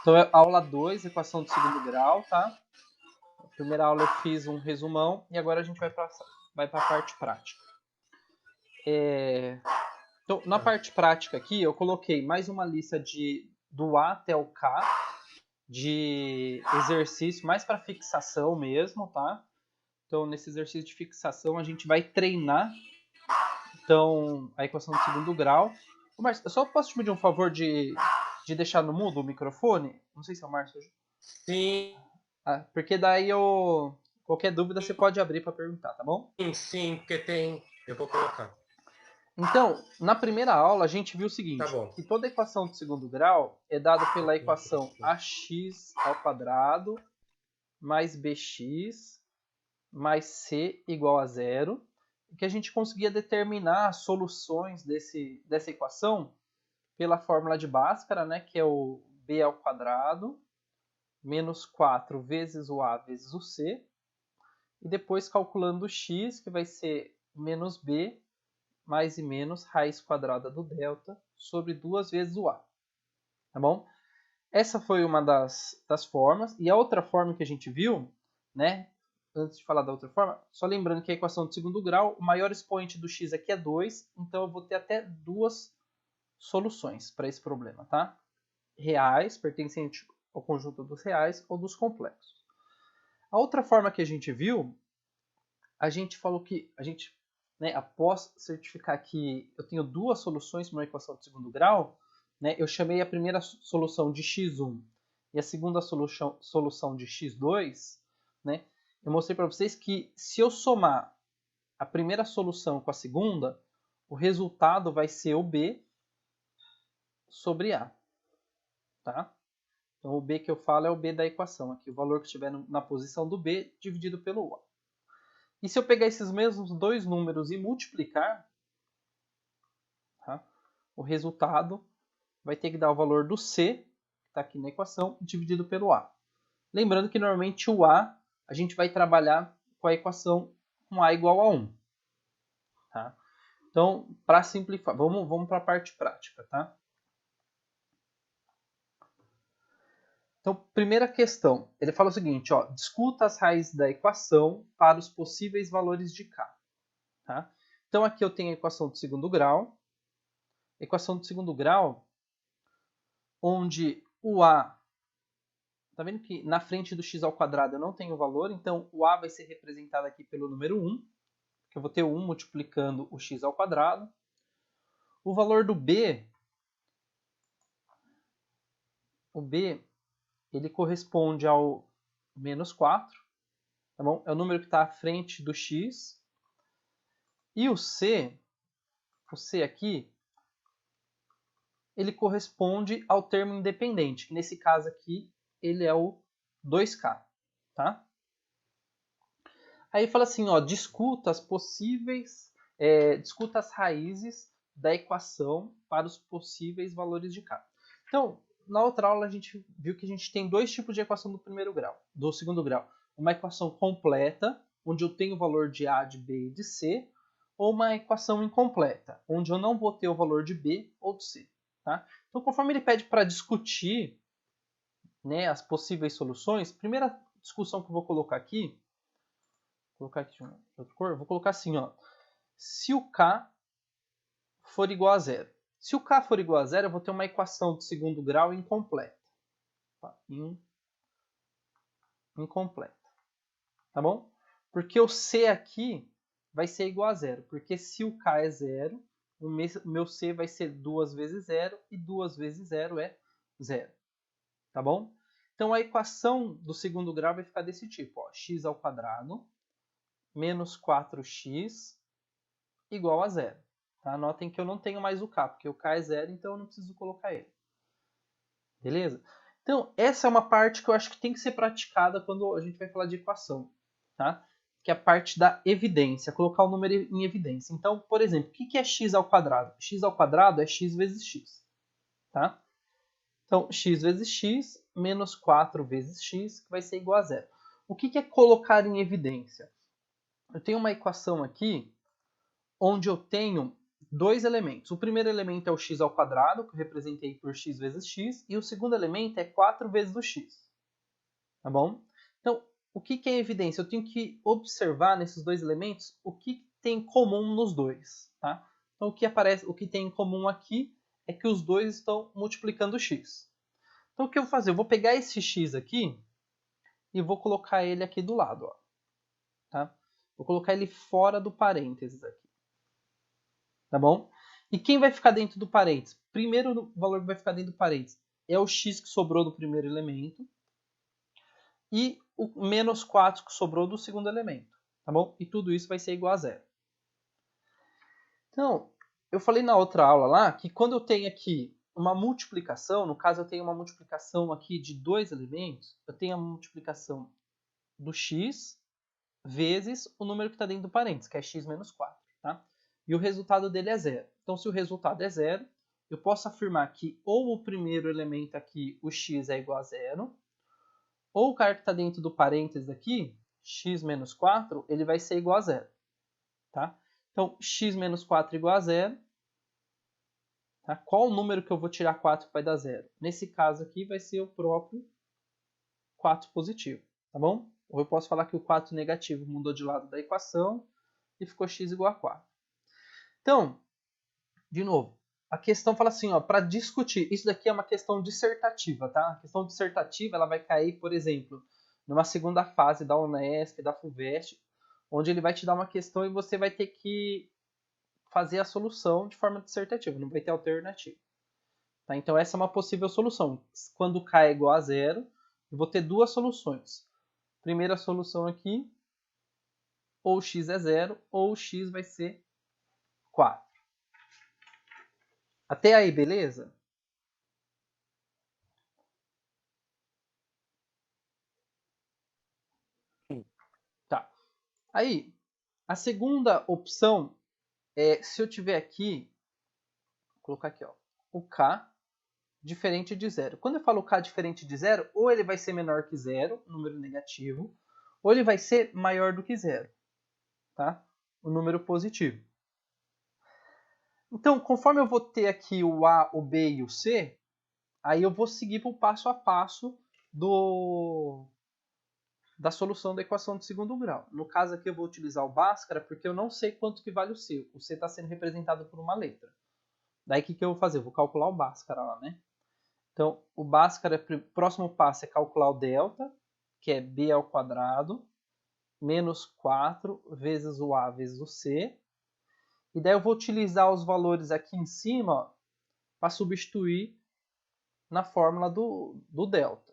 Então, é aula 2, equação de segundo grau, tá? Na primeira aula eu fiz um resumão e agora a gente vai para a parte prática. Então, na parte prática aqui, eu coloquei mais uma lista do A até o K, de exercício, mais para fixação mesmo, tá? Então, nesse exercício de fixação, a gente vai treinar então, a equação de segundo grau. Ô, Márcio, eu só posso te pedir um favor de deixar no mudo o microfone? Não sei se é o Márcio. Sim, Porque daí qualquer dúvida você pode abrir para perguntar, tá bom? sim, porque tem. Eu vou colocar. Então, na primeira aula, a gente viu o Tá seguinte, bom. que toda equação de segundo grau é dada pela equação ax ao quadrado mais bx mais c igual a zero, e que a gente conseguia determinar as soluções dessa equação pela fórmula de Bhaskara, né, que é o b ao quadrado menos 4 vezes o a vezes o c, e depois calculando o x, que vai ser menos b mais e menos raiz quadrada do delta sobre 2 vezes o a. Tá bom? Essa foi uma das formas. E a outra forma que a gente viu, né? Antes de falar da outra forma, só lembrando que a equação de segundo grau, o maior expoente do x aqui é 2, então eu vou ter até duas soluções para esse problema, tá? Reais, pertencente ao conjunto dos reais ou dos complexos. A outra forma que a gente viu, a gente falou que né, após certificar que eu tenho duas soluções para uma equação de segundo grau, né, eu chamei a primeira solução de x1 e a segunda solução de x2, né, eu mostrei para vocês que se eu somar a primeira solução com a segunda, o resultado vai ser o b sobre a. Tá? Então, o b que eu falo é o b da equação, aqui, o valor que estiver na posição do b dividido pelo a. E se eu pegar esses mesmos dois números e multiplicar, tá? O resultado vai ter que dar o valor do C, que está aqui na equação, dividido pelo A. Lembrando que normalmente o a gente vai trabalhar com a equação com A igual a 1. Tá? Então, para simplificar, vamos para a parte prática. Tá? Então, primeira questão, ele fala o seguinte, ó, discuta as raízes da equação para os possíveis valores de K. Tá? Então, aqui eu tenho a equação de segundo grau. Equação de segundo grau, onde o A, tá vendo que na frente do x ao quadrado eu não tenho valor, então o A vai ser representado aqui pelo número 1, que eu vou ter o 1 multiplicando o x ao quadrado. O valor do B, ele corresponde ao menos 4, tá bom? É o número que está à frente do x. E o C aqui, ele corresponde ao termo independente, que nesse caso aqui ele é o 2K, tá? Aí fala assim, ó, discuta as raízes da equação para os possíveis valores de K. Então, na outra aula a gente viu que a gente tem dois tipos de equação do segundo grau. Uma equação completa, onde eu tenho o valor de A, de B e de C, ou uma equação incompleta, onde eu não vou ter o valor de B ou de C. Tá? Então, conforme ele pede para discutir, né, as possíveis soluções, primeira discussão que eu vou colocar aqui, de outra cor, vou colocar assim, ó. Se o K for igual a zero. Se o K for igual a zero, eu vou ter uma equação de segundo grau incompleta. Incompleta. Tá bom? Porque o C aqui vai ser igual a zero. Porque se o K é zero, o meu C vai ser 2 vezes zero, e 2 vezes zero é zero. Tá bom? Então a equação do segundo grau vai ficar desse tipo, ó, x ao quadrado menos 4x igual a zero. Tá? Notem que eu não tenho mais o K, porque o K é zero, então eu não preciso colocar ele. Beleza? Então, essa é uma parte que eu acho que tem que ser praticada quando a gente vai falar de equação. Tá? Que é a parte da evidência, colocar o número em evidência. Então, por exemplo, o que é x ao quadrado? X ao quadrado é x vezes x. Tá? Então, x vezes x menos 4 vezes x, que vai ser igual a zero. O que é colocar em evidência? Eu tenho uma equação aqui onde eu tenho dois elementos. O primeiro elemento é o x ao quadrado, que eu representei por x vezes x, e o segundo elemento é 4 vezes o x. Tá bom? Então, o que é evidência? Eu tenho que observar nesses dois elementos o que tem em comum nos dois. Tá? Então, o que tem em comum aqui é que os dois estão multiplicando x. Então, o que eu vou fazer? Eu vou pegar esse x aqui e vou colocar ele aqui do lado. Ó. Tá? Vou colocar ele fora do parênteses aqui. Tá bom? E quem vai ficar dentro do parênteses? Primeiro valor que vai ficar dentro do parênteses é o x que sobrou do primeiro elemento e o menos 4 que sobrou do segundo elemento. Tá bom? E tudo isso vai ser igual a zero. Então, eu falei na outra aula lá que quando eu tenho aqui uma multiplicação, no caso eu tenho uma multiplicação aqui de dois elementos, eu tenho a multiplicação do x vezes o número que está dentro do parênteses, que é x menos 4. Tá? E o resultado dele é zero. Então, se o resultado é zero, eu posso afirmar que ou o primeiro elemento aqui, o x, é igual a zero, ou o cara que está dentro do parênteses aqui, x menos 4, ele vai ser igual a zero. Tá? Então, x menos 4 igual a zero. Tá? Qual o número que eu vou tirar 4 que vai dar zero? Nesse caso aqui vai ser o próprio 4 positivo. Tá bom? Ou eu posso falar que o 4 negativo mudou de lado da equação e ficou x igual a 4. Então, de novo, a questão fala assim, ó, para discutir, isso daqui é uma questão dissertativa, tá? A questão dissertativa ela vai cair, por exemplo, numa segunda fase da Unesp, da FUVEST, onde ele vai te dar uma questão e você vai ter que fazer a solução de forma dissertativa, não vai ter alternativa. Tá? Então essa é uma possível solução. Quando k é igual a zero, eu vou ter duas soluções. Primeira solução aqui, ou x é zero, ou x vai ser 4. Até aí, beleza? Tá. Aí, a segunda opção é se eu tiver aqui, vou colocar aqui, ó, o k diferente de zero. Quando eu falo k diferente de zero, ou ele vai ser menor que zero, número negativo, ou ele vai ser maior do que zero, tá? O número positivo. Então, conforme eu vou ter aqui o A, o B e o C, aí eu vou seguir para o passo a passo da solução da equação de segundo grau. No caso aqui eu vou utilizar o Bhaskara porque eu não sei quanto que vale o C. O C está sendo representado por uma letra. Daí o que eu vou fazer? Eu vou calcular o Bhaskara lá, né? Então, o Bhaskara, o próximo passo é calcular o delta, que é B ao quadrado, menos 4 vezes o A vezes o C. E daí eu vou utilizar os valores aqui em cima para substituir na fórmula do delta.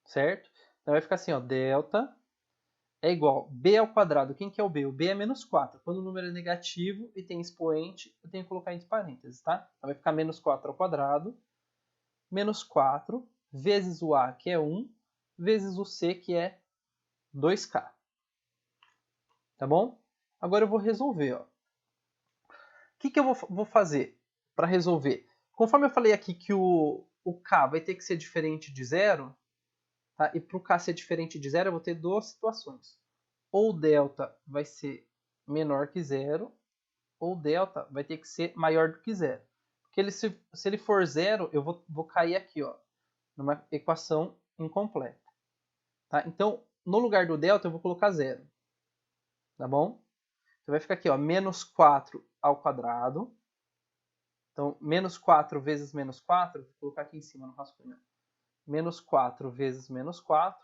Certo? Então vai ficar assim, ó, delta é igual b ao quadrado. Quem que é o b? O b é menos 4. Quando o número é negativo e tem expoente, eu tenho que colocar entre parênteses, tá? Então vai ficar menos 4 ao quadrado, menos 4, vezes o a, que é 1, vezes o c, que é 2k. Tá bom? Agora eu vou resolver, ó. O que eu vou fazer para resolver? Conforme eu falei aqui que o k vai ter que ser diferente de zero, tá? E para o k ser diferente de zero, eu vou ter duas situações. Ou delta vai ser menor que zero, ou delta vai ter que ser maior do que zero. Porque se ele for zero, eu vou cair aqui, ó, numa equação incompleta. Tá? Então, no lugar do delta, eu vou colocar zero. Tá bom? Então vai ficar aqui, ó, menos 4 ao quadrado. Então, menos 4 vezes menos 4, vou colocar aqui em cima no rascunho. Menos 4 vezes menos 4.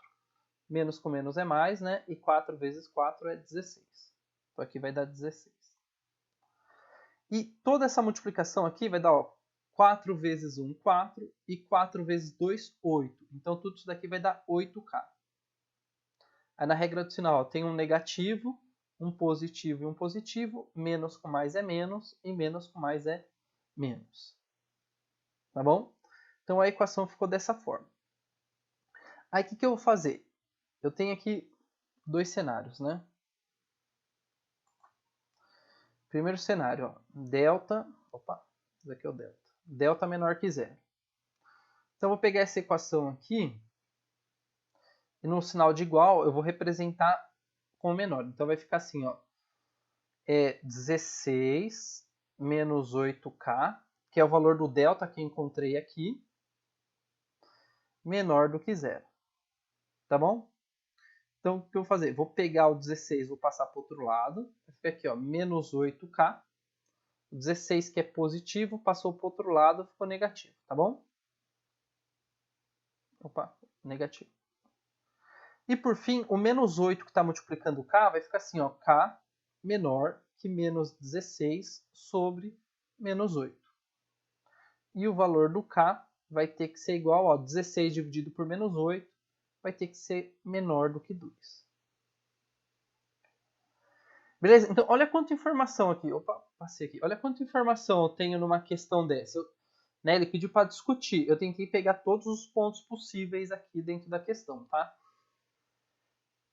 Menos com menos é mais, né? E 4 vezes 4 é 16. Então aqui vai dar 16. E toda essa multiplicação aqui vai dar, ó, 4 vezes 1, 4. E 4 vezes 2, 8. Então tudo isso daqui vai dar 8k. Aí na regra do sinal, ó, tem um negativo, um positivo e um positivo. Menos com mais é menos. E menos com mais é menos. Tá bom? Então a equação ficou dessa forma. Aí o que eu vou fazer? Eu tenho aqui dois cenários, né? Primeiro cenário, ó, delta, opa, isso aqui é o delta. Delta menor que zero. Então eu vou pegar essa equação aqui e no sinal de igual eu vou representar com o menor. Então vai ficar assim, ó, 16 menos 8k, que é o valor do delta que eu encontrei aqui, menor do que zero. Tá bom? Então, o que eu vou fazer? Vou pegar o 16, vou passar para o outro lado. Vai ficar aqui, ó, menos 8k. O 16, que é positivo, passou para o outro lado, ficou negativo. Tá bom? Opa, negativo. E por fim, o menos 8 que está multiplicando k vai ficar assim, ó, k menor que menos 16 sobre menos 8. E o valor do k vai ter que ser igual, ó, 16 dividido por menos 8 vai ter que ser menor do que 2. Beleza? Então, olha quanta informação aqui. Opa, passei aqui. Olha quanta informação eu tenho numa questão dessa. Né, ele pediu para discutir. Eu tentei pegar todos os pontos possíveis aqui dentro da questão, tá?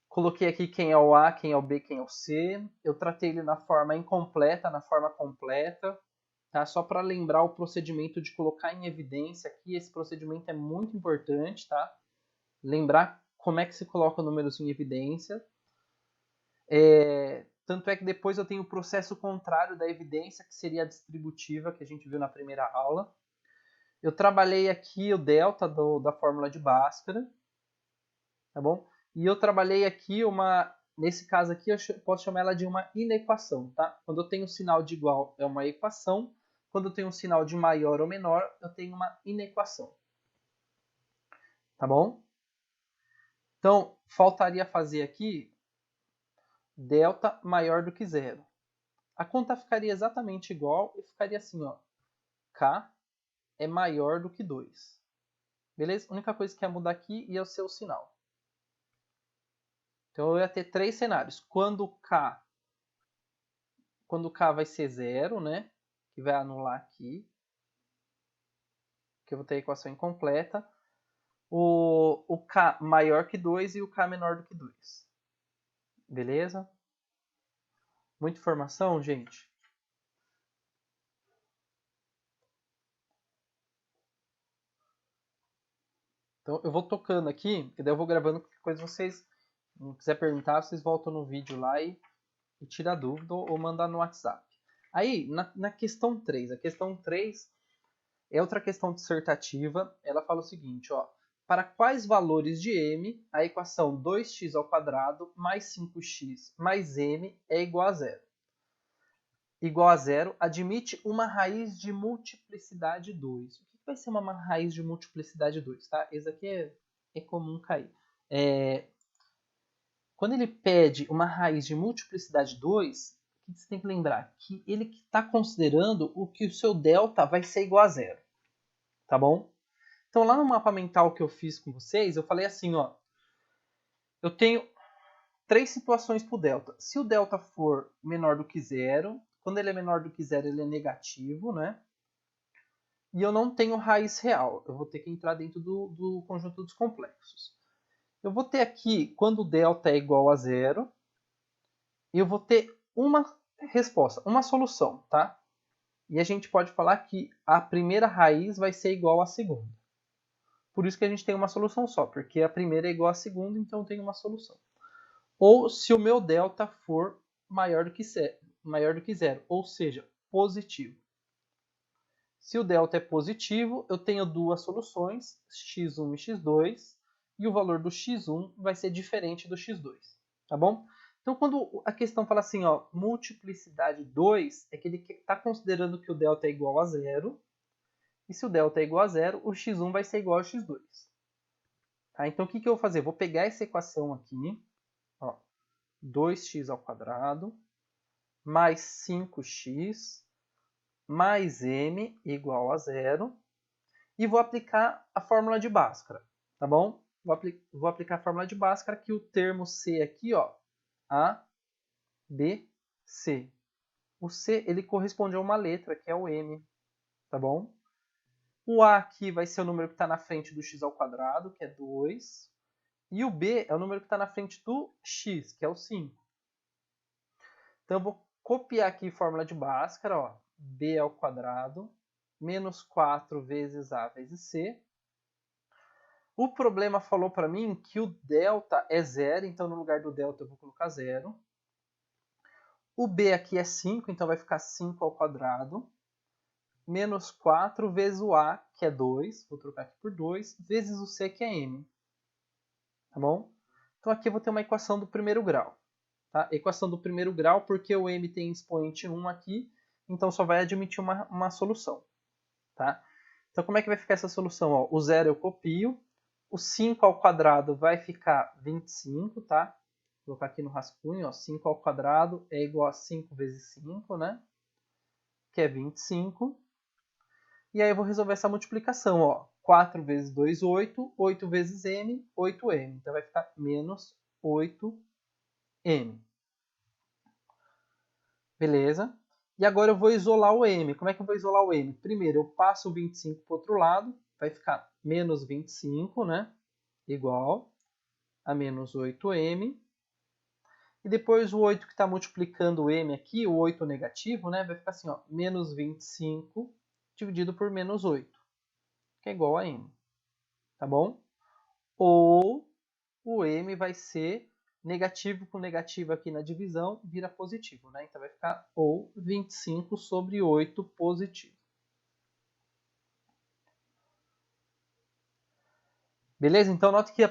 Coloquei aqui quem é o A, quem é o B, quem é o C. Eu tratei ele na forma incompleta, na forma completa. Tá? Só para lembrar o procedimento de colocar em evidência aqui. Esse procedimento é muito importante, tá? Lembrar como é que se coloca números em evidência. Tanto é que depois eu tenho o processo contrário da evidência, que seria a distributiva, que a gente viu na primeira aula. Eu trabalhei aqui o delta da fórmula de Bhaskara, tá bom? E eu trabalhei aqui nesse caso aqui eu posso chamar ela de uma inequação, tá? Quando eu tenho um sinal de igual é uma equação, quando eu tenho um sinal de maior ou menor, eu tenho uma inequação. Tá bom? Então, faltaria fazer aqui delta maior do que zero. A conta ficaria exatamente igual e ficaria assim, ó. K é maior do que 2. Beleza? A única coisa que ia mudar aqui ia ser o sinal. Então eu ia ter 3 cenários. Quando K vai ser zero, né? Que vai anular aqui. Que eu vou ter a equação incompleta. O K maior que 2 e o K menor do que 2. Beleza? Muita informação, gente? Então eu vou tocando aqui, e daí eu vou gravando qualquer coisa vocês, não quiser perguntar, vocês voltam no vídeo lá e tirar dúvida ou mandar no WhatsApp. Aí, na questão 3, a questão 3 é outra questão dissertativa, ela fala o seguinte, ó, para quais valores de m a equação 2x ao quadrado mais 5x mais m é igual a zero? Igual a zero admite uma raiz de multiplicidade 2. O que vai ser uma raiz de multiplicidade 2? Tá? Esse aqui é comum cair. Quando ele pede uma raiz de multiplicidade 2, o que você tem que lembrar? Que ele está considerando que o seu delta vai ser igual a zero. Tá bom? Então, lá no mapa mental que eu fiz com vocês, eu falei assim, ó. Eu tenho 3 situações para o delta. Se o delta for menor do que zero, quando ele é menor do que zero, ele é negativo, né? E eu não tenho raiz real. Eu vou ter que entrar dentro do conjunto dos complexos. Eu vou ter aqui, quando o delta é igual a zero, eu vou ter uma resposta, uma solução, tá? E a gente pode falar que a primeira raiz vai ser igual à segunda. Por isso que a gente tem uma solução só, porque a primeira é igual à segunda, então tem uma solução. Ou se o meu delta for maior do que zero, ou seja, positivo. Se o delta é positivo, eu tenho duas soluções, x1 e x2, e o valor do x1 vai ser diferente do x2, tá bom? Então, quando a questão fala assim, ó, multiplicidade 2, é que ele está considerando que o delta é igual a zero, e se o delta é igual a zero, o x1 vai ser igual a x2. Tá? Então, o que eu vou fazer? Vou pegar essa equação aqui, ó, 2x ao quadrado, mais 5x, mais m igual a zero, e vou aplicar a fórmula de Bhaskara, tá bom? Vou aplicar a fórmula de Bhaskara, que o termo C aqui, ó, A, B, C. O C, ele corresponde a uma letra, que é o M, tá bom? O A aqui vai ser o número que está na frente do x ao quadrado, que é 2. E o B é o número que está na frente do x, que é o 5. Então, eu vou copiar aqui a fórmula de Bhaskara, ó, B ao quadrado, menos 4 vezes A vezes C. O problema falou para mim que o delta é zero, então no lugar do delta eu vou colocar zero. O b aqui é 5, então vai ficar 5 ao quadrado, menos 4 vezes o a, que é 2, vou trocar aqui por 2, vezes o c, que é m. Tá bom? Então aqui eu vou ter uma equação do primeiro grau. Tá? Equação do primeiro grau, porque o m tem expoente 1 aqui, então só vai admitir uma solução. Tá? Então como é que vai ficar essa solução? Ó, o 0 eu copio, o 5 ao quadrado vai ficar 25, tá? Vou colocar aqui no rascunho, ó, 5 ao quadrado é igual a 5 vezes 5, né? Que é 25. E aí eu vou resolver essa multiplicação, ó. 4 vezes 2, 8. 8 vezes m, 8m. Então vai ficar menos 8m. Beleza? E agora eu vou isolar o m. Como é que eu vou isolar o m? Primeiro eu passo o 25 para o outro lado. Vai ficar menos 25, né? Igual a menos 8m. E depois o 8 que está multiplicando o m aqui, o 8 negativo, né? Vai ficar assim, ó. Menos 25 dividido por menos 8. Que é igual a m. Tá bom? Ou o m vai ser negativo com negativo aqui na divisão, vira positivo, né? Então vai ficar ou 25 sobre 8 positivo. Beleza? Então note que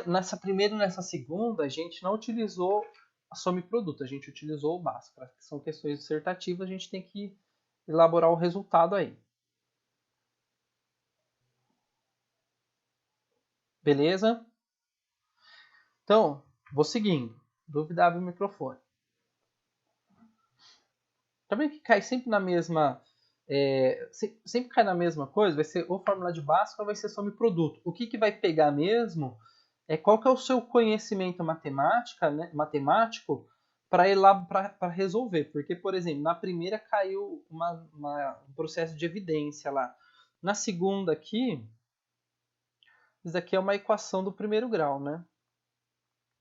nessa primeira e nessa segunda a gente não utilizou a soma e produto, a gente utilizou o Bhaskara, que são questões dissertativas, a gente tem que elaborar o resultado aí. Beleza? Então, vou seguindo. Dúvida, abre o microfone. Tá vendo que cai sempre na mesma... sempre cai na mesma coisa? Vai ser ou fórmula de Bhaskara ou vai ser soma e produto. O que vai pegar mesmo é qual que é o seu conhecimento matemático para resolver. Porque, por exemplo, na primeira caiu um processo de evidência lá. Na segunda aqui, isso aqui é uma equação do primeiro grau, né?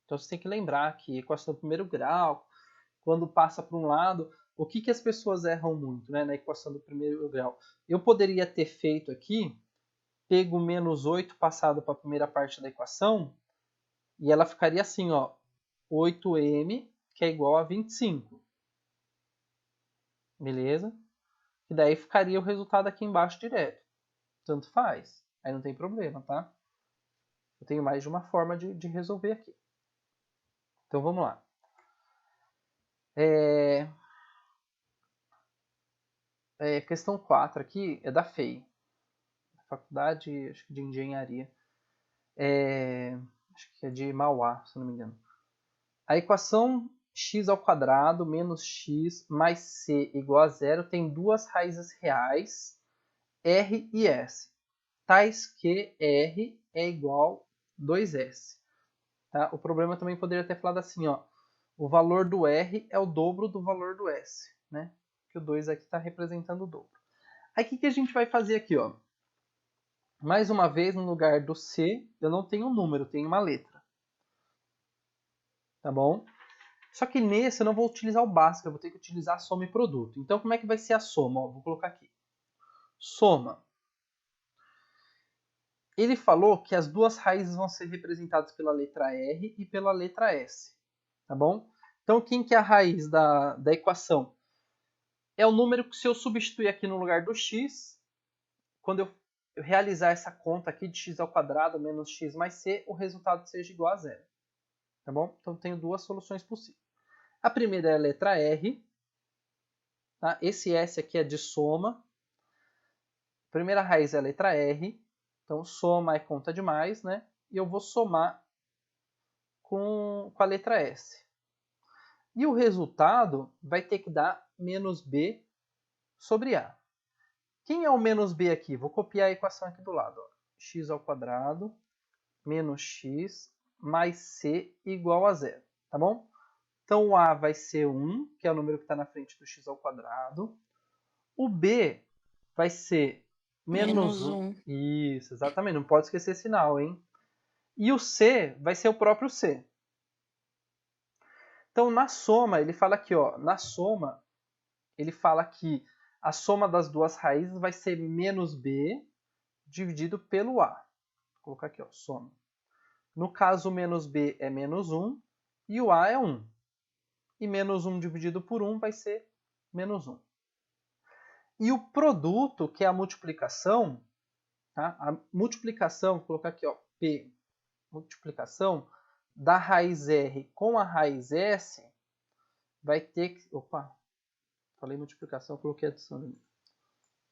Então você tem que lembrar que equação do primeiro grau, quando passa para um lado, o que as pessoas erram muito, né, na equação do primeiro grau? Eu poderia ter feito aqui, pego menos 8 passado para a primeira parte da equação, e ela ficaria assim, ó, 8m, que é igual a 25. Beleza? E daí ficaria o resultado aqui embaixo direto. Tanto faz. Aí não tem problema, tá? Eu tenho mais de uma forma de resolver aqui. Então vamos lá. Questão 4 aqui é da FEI. Faculdade, acho que de Engenharia. Acho que é de Mauá, se não me engano. A equação x ao quadrado menos x mais c igual a zero tem duas raízes reais, r e s, tais que r é igual a 2s. Tá? O problema também poderia ter falado assim, ó, o valor do r é o dobro do valor do s, né? Que o 2 aqui está representando o dobro. Aí o que a gente vai fazer aqui, ó? Mais uma vez, no lugar do C, eu não tenho um número, eu tenho uma letra. Tá bom? Só que nesse eu não vou utilizar o Bhaskara, eu vou ter que utilizar a soma e produto. Então, como é que vai ser a soma? Ó, vou colocar aqui. Soma. Ele falou que as duas raízes vão ser representadas pela letra R e pela letra S. Tá bom? Então, quem que é a raiz da equação? É o número que, se eu substituir aqui no lugar do x, quando eu realizar essa conta aqui de x ao quadrado menos x mais c, o resultado seja igual a zero. Tá bom? Então, tenho duas soluções possíveis. A primeira é a letra R. Tá? Esse S aqui é de soma. A primeira raiz é a letra R. Então, soma é conta de mais, né? E eu vou somar com a letra S. E o resultado vai ter que dar menos B sobre A. Quem é o menos B aqui? Vou copiar a equação aqui do lado. Ó. X ao quadrado menos x mais c igual a zero. Tá bom? Então, o A vai ser 1, que é o número que está na frente do x ao quadrado. O B vai ser menos 1. Isso, exatamente. Não pode esquecer esse sinal, hein? E o C vai ser o próprio C. Então, na soma, ele fala aqui, ó. Na soma, ele fala que a soma das duas raízes vai ser menos B dividido pelo A. Vou colocar aqui, ó, soma. No caso, o menos B é menos 1 e o A é 1. E menos 1 dividido por 1 vai ser menos 1. E o produto, que é a multiplicação, tá? A multiplicação, vou colocar aqui, ó, P, multiplicação da raiz R com a raiz S, vai ter que... Opa, falei multiplicação, coloquei adição ali.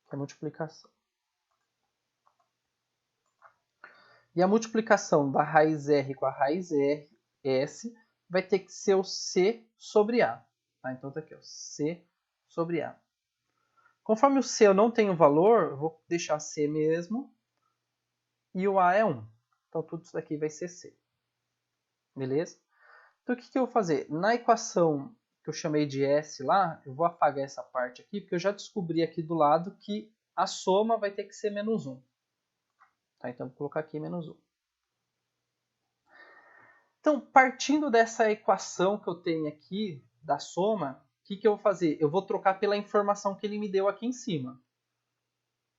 Que é multiplicação. E a multiplicação da raiz R com a raiz S vai ter que ser o C sobre A. Tá? Então tá aqui, ó, C sobre A. Conforme o C eu não tenho valor, eu vou deixar C mesmo. E o A é 1. Então tudo isso daqui vai ser C. Beleza? Então o que eu vou fazer? Na equação que eu chamei de S lá, eu vou apagar essa parte aqui, porque eu já descobri aqui do lado que a soma vai ter que ser menos 1. Tá? Então vou colocar aqui menos 1. Então, partindo dessa equação que eu tenho aqui, da soma, o que eu vou fazer? Eu vou trocar pela informação que ele me deu aqui em cima.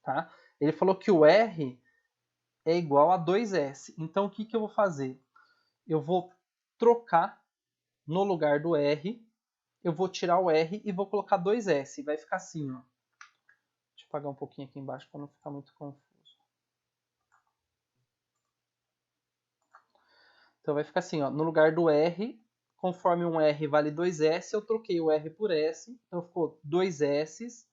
Tá? Ele falou que o R é igual a 2S. Então, o que eu vou fazer? Eu vou trocar no lugar do R, eu vou tirar o R e vou colocar 2S. Vai ficar assim, ó. Deixa eu apagar um pouquinho aqui embaixo para não ficar muito confuso. Então vai ficar assim, ó, no lugar do R, conforme um R vale 2S, eu troquei o R por S, então ficou 2S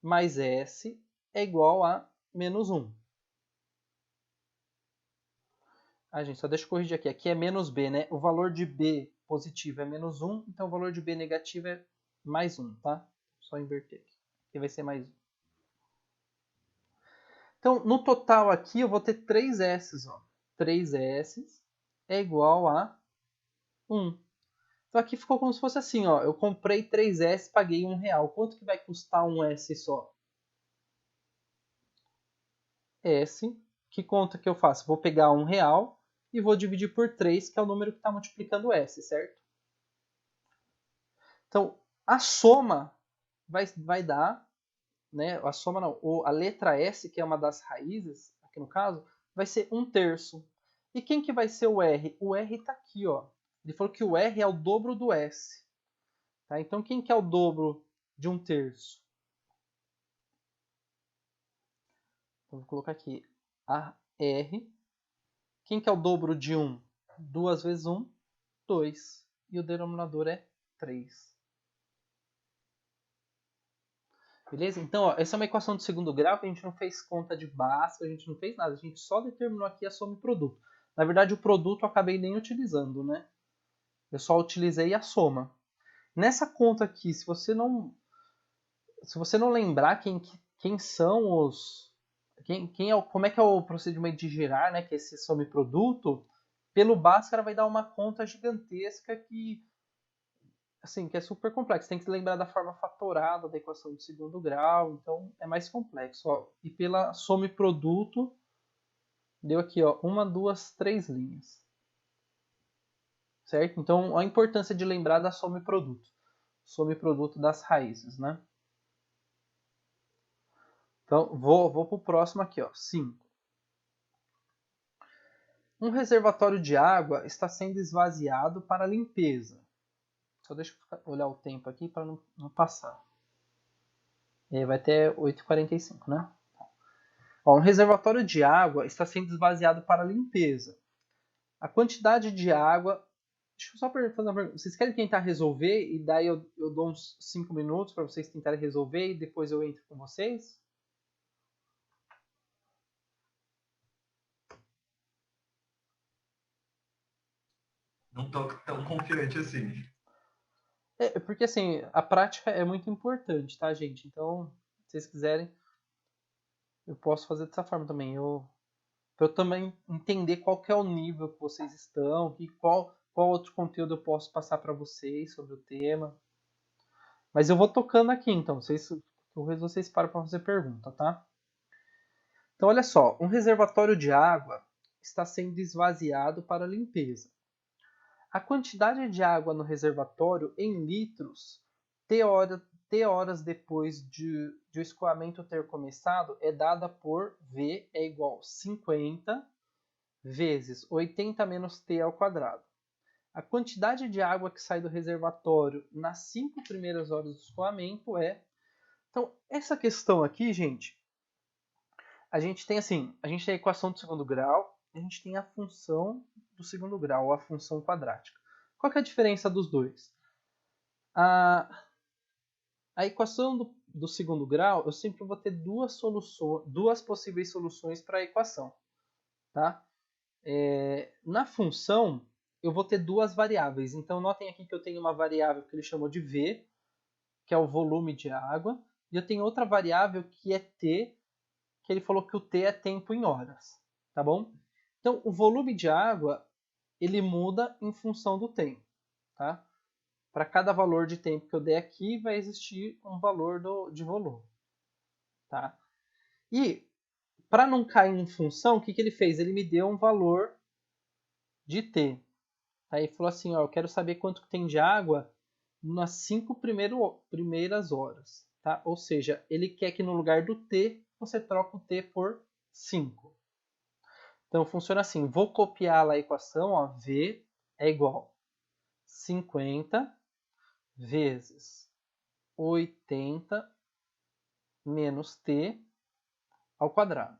mais S é igual a menos 1. Ah, gente, só deixa eu corrigir aqui. Aqui é menos B, né? O valor de B positivo é menos 1, então o valor de B negativo é mais 1, tá? Só inverter aqui. Aqui vai ser mais 1. Então, no total aqui, eu vou ter 3 S's, ó. 3 S's é igual a 1. Então aqui ficou como se fosse assim, ó. Eu comprei 3S, paguei R$1. Quanto que vai custar um S só? S. Que conta que eu faço? Vou pegar R$1 e vou dividir por 3, que é o número que está multiplicando S, certo? Então, a soma vai dar, né? A soma não, a letra S, que é uma das raízes, aqui no caso, vai ser 1/3. E quem que vai ser o R? O R está aqui, ó. Ele falou que o R é o dobro do S. Tá? Então, quem que é o dobro de 1/3? Então, vou colocar aqui a R. Quem que é o dobro de 1? 2 vezes 1, 2. E o denominador é 3. Beleza? Então, ó, essa é uma equação de segundo grau que a gente não fez conta de Bhaskara, a gente não fez nada. A gente só determinou aqui a soma e produto. Na verdade, o produto eu acabei nem utilizando, né? Eu só utilizei a soma. Nessa conta aqui, se você não lembrar quem são os... como é que é o procedimento de girar, né? Que é esse soma e produto, pelo Bhaskara vai dar uma conta gigantesca que... assim, que é super complexo. Tem que lembrar da forma fatorada da equação de segundo grau, então é mais complexo. Ó. E pela soma e produto, deu aqui, ó, 1, 2, 3 linhas. Certo? Então, a importância de lembrar da soma e produto. Soma e produto das raízes, né? Então, vou para o próximo aqui, ó, 5. Um reservatório de água está sendo esvaziado para limpeza. Só deixa eu olhar o tempo aqui para não passar. Vai até 8h45, né? Ó, um reservatório de água está sendo esvaziado para limpeza. A quantidade de água... Deixa eu só fazer uma pergunta. Vocês querem tentar resolver e daí eu dou uns 5 minutos para vocês tentarem resolver e depois eu entro com vocês? Não tô tão confiante assim. Porque assim, a prática é muito importante, tá, gente? Então, se vocês quiserem, eu posso fazer dessa forma também. Para eu também entender qual que é o nível que vocês estão e qual outro conteúdo eu posso passar para vocês sobre o tema. Mas eu vou tocando aqui, então. Vocês param para fazer pergunta, tá? Então, olha só. Um reservatório de água está sendo esvaziado para limpeza. A quantidade de água no reservatório em litros, T horas depois de o escoamento ter começado, é dada por V é igual a 50 vezes 80 menos T ao quadrado. a quantidade de água que sai do reservatório nas 5 primeiras horas do escoamento é... Então, essa questão aqui, gente, a gente tem assim, a gente tem a equação do segundo grau, a gente tem a função do segundo grau, a função quadrática. Qual que é a diferença dos dois? A equação do segundo grau, eu sempre vou ter duas possíveis soluções para a equação. Tá? Na função, eu vou ter duas variáveis. Então, notem aqui que eu tenho uma variável que ele chamou de V, que é o volume de água, e eu tenho outra variável que é T, que ele falou que o T é tempo em horas. Tá bom? Então, o volume de água, ele muda em função do tempo. Tá? Para cada valor de tempo que eu der aqui, vai existir um valor de volume. Tá? E, para não cair em função, o que ele fez? Ele me deu um valor de T. Aí falou assim, ó, eu quero saber quanto que tem de água nas 5 primeiras horas. Tá? Ou seja, ele quer que no lugar do T, você troca o T por 5. Então, funciona assim. Vou copiar lá a equação. Ó, V é igual a 50 vezes 80 menos T ao quadrado.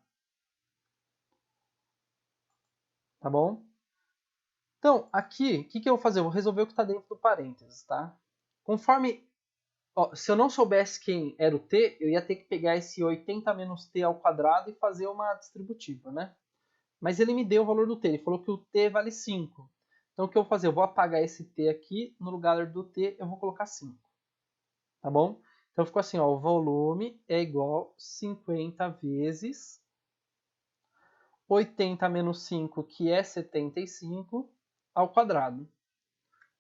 Tá bom? Então, aqui, o que eu vou fazer? Eu vou resolver o que está dentro do parênteses, tá? Conforme... Ó, se eu não soubesse quem era o T, eu ia ter que pegar esse 80 menos T ao quadrado e fazer uma distributiva, né? Mas ele me deu o valor do T. Ele falou que o T vale 5. Então, o que eu vou fazer? Eu vou apagar esse T aqui. No lugar do T, eu vou colocar 5. Tá bom? Então, ficou assim, ó, o volume é igual a 50 vezes 80 menos 5, que é 75, ao quadrado.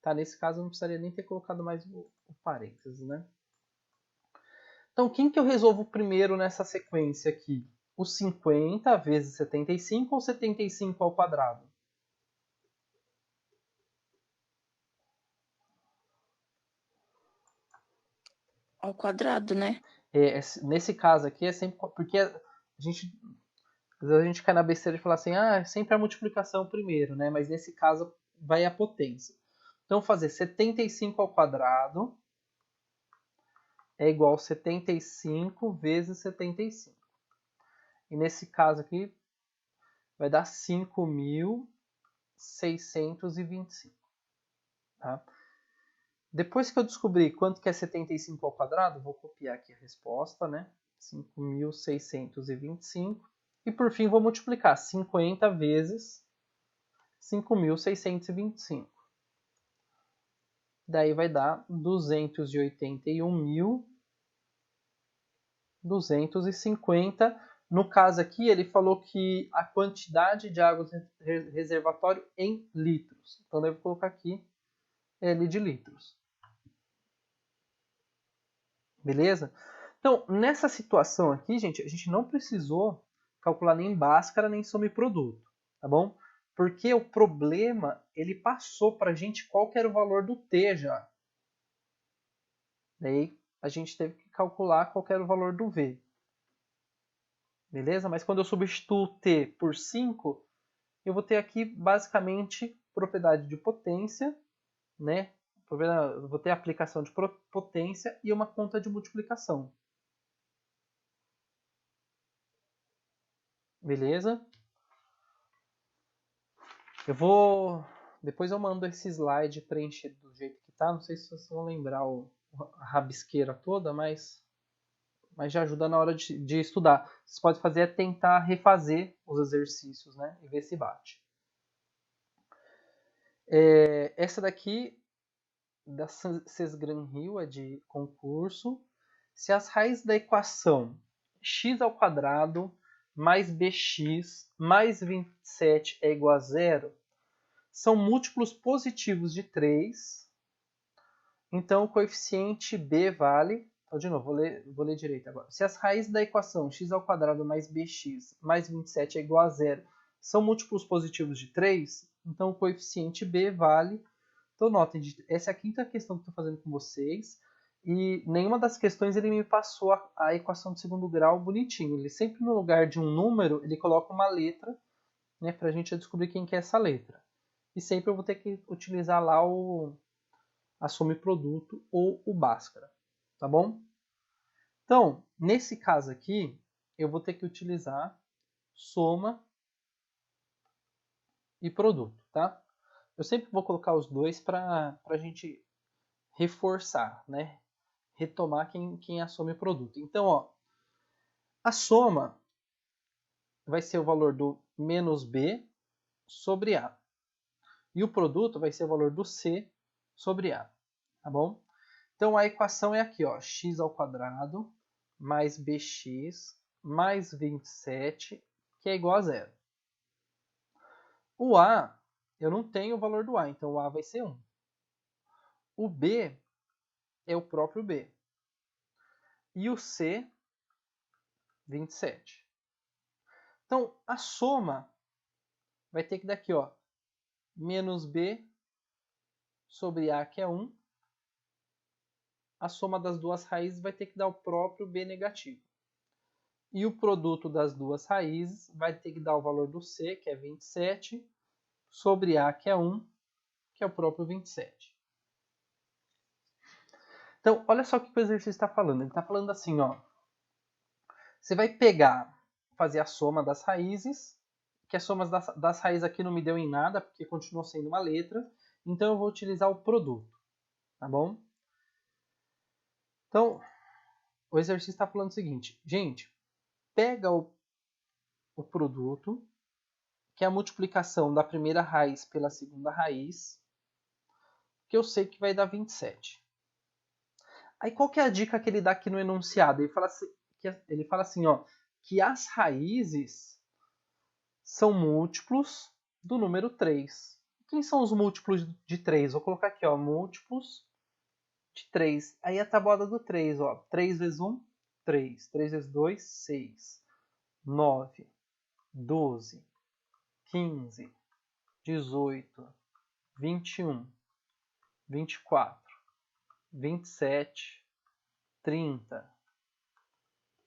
Tá? Nesse caso, eu não precisaria nem ter colocado mais o parênteses, né? Então, quem que eu resolvo primeiro nessa sequência aqui? O 50 vezes 75 ou 75 ao quadrado? Ao quadrado, né? Nesse caso aqui é sempre... Porque às vezes a gente cai na besteira de falar assim, é sempre a multiplicação primeiro, né? Mas nesse caso vai a potência. Então, fazer 75 ao quadrado é igual a 75 vezes 75. E nesse caso aqui vai dar 5.625. Tá? Depois que eu descobrir quanto que é 75 ao quadrado, vou copiar aqui a resposta, né? 5.625. E por fim vou multiplicar 50 vezes 5.625. Daí vai dar 281.250. No caso aqui, ele falou que a quantidade de água do reservatório em litros. Então, devo colocar aqui L de litros. Beleza? Então, nessa situação aqui, gente, a gente não precisou calcular nem Bhaskara nem subproduto, tá bom? Porque o problema, ele passou para a gente qual que era o valor do T já. Daí, a gente teve que calcular qual que era o valor do V. Beleza? Mas quando eu substituo T por 5, eu vou ter aqui basicamente propriedade de potência, né? Eu vou ter aplicação de potência e uma conta de multiplicação. Beleza? Depois eu mando esse slide preenchido do jeito que tá. Não sei se vocês vão lembrar a rabisqueira toda, mas já ajuda na hora de estudar. Vocês podem fazer é tentar refazer os exercícios, né? E ver se bate. Essa daqui da Sesgran-Hill é de concurso. Se as raízes da equação x ao quadrado mais bx mais 27 é igual a zero, são múltiplos positivos de 3, então o coeficiente b vale... Então, de novo, vou ler direito agora. Se as raízes da equação x ao quadrado mais bx mais 27 é igual a zero são múltiplos positivos de 3, então o coeficiente b vale... Então, notem, essa é a quinta questão que eu estou fazendo com vocês. E nenhuma das questões ele me passou a equação de segundo grau bonitinho. Ele sempre, no lugar de um número, ele coloca uma letra, né, para a gente descobrir quem que é essa letra. e sempre eu vou ter que utilizar lá a soma e produto ou o Bhaskara, tá bom? Então, nesse caso aqui, eu vou ter que utilizar soma e produto, tá? Eu sempre vou colocar os dois para a gente reforçar, né? Retomar quem é a soma e produto. Então, ó, a soma vai ser o valor do menos B sobre A. E o produto vai ser o valor do C sobre A, tá bom? Então, a equação é aqui, ó, x ao quadrado mais bx mais 27, que é igual a zero. O A, eu não tenho o valor do A, então o A vai ser 1. O B é o próprio B. E o C, 27. Então, a soma vai ter que dar aqui, ó, menos B sobre A, que é 1. A soma das duas raízes vai ter que dar o próprio B negativo. E o produto das duas raízes vai ter que dar o valor do C, que é 27, sobre A, que é 1, que é o próprio 27. Então, olha só o que o exercício está falando. Ele está falando assim, ó. Você vai pegar, fazer a soma das raízes, que a soma das raízes aqui não me deu em nada, porque continuou sendo uma letra. Então, eu vou utilizar o produto, tá bom? Então, o exercício está falando o seguinte. Gente, pega o produto, que é a multiplicação da primeira raiz pela segunda raiz, que eu sei que vai dar 27. Aí qual que é a dica que ele dá aqui no enunciado? Ele fala assim, ó, que as raízes são múltiplos do número 3. Quem são os múltiplos de 3? Vou colocar aqui, ó, múltiplos de 3. Aí a tabuada do 3, ó, 3 vezes 1, 3. 3 vezes 2, 6. 9, 12, 15, 18, 21, 24, 27, 30,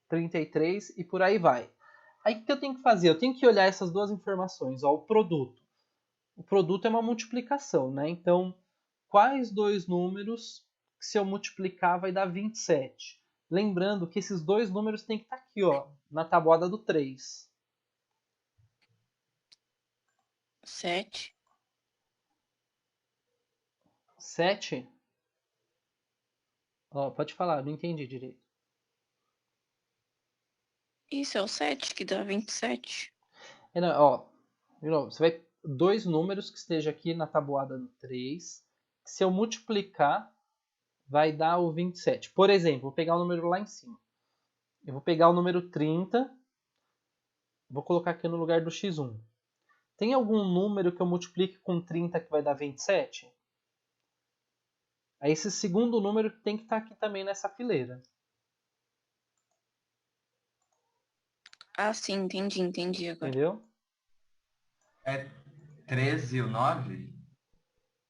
33 e por aí vai. Aí o que eu tenho que fazer? Eu tenho que olhar essas duas informações, ó, o produto. O produto é uma multiplicação, né? Então, quais dois números que se eu multiplicar vai dar 27? Lembrando que esses dois números têm que estar aqui, ó, na tabuada do 3. 7. 7? Ó, pode falar, não entendi direito. Isso é o 7 que dá 27. Ó, de novo, você vai dois números que estejam aqui na tabuada do 3. Se eu multiplicar, vai dar o 27. Por exemplo, vou pegar o número lá em cima. Eu vou pegar o número 30, vou colocar aqui no lugar do x1. Tem algum número que eu multiplique com 30 que vai dar 27? Aí esse segundo número tem que estar aqui também nessa fileira. Ah, sim, entendi agora. Entendeu? É 13 e o 9?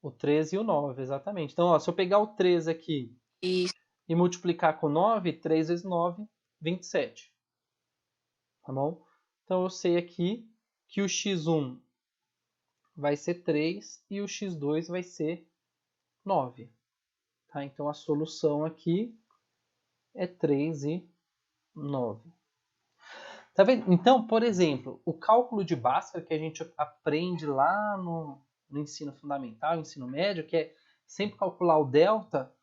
O 13 e o 9, exatamente. Então, ó, se eu pegar o 13 aqui Isso. e multiplicar com 9, 3 vezes 9, 27. Tá bom? Então eu sei aqui que o x1 vai ser 3 e o x2 vai ser 9. Tá? Então a solução aqui é 3 e 9. Tá vendo? Então, por exemplo, o cálculo de Bhaskara que a gente aprende lá no ensino fundamental, ensino médio, que é sempre calcular o delta,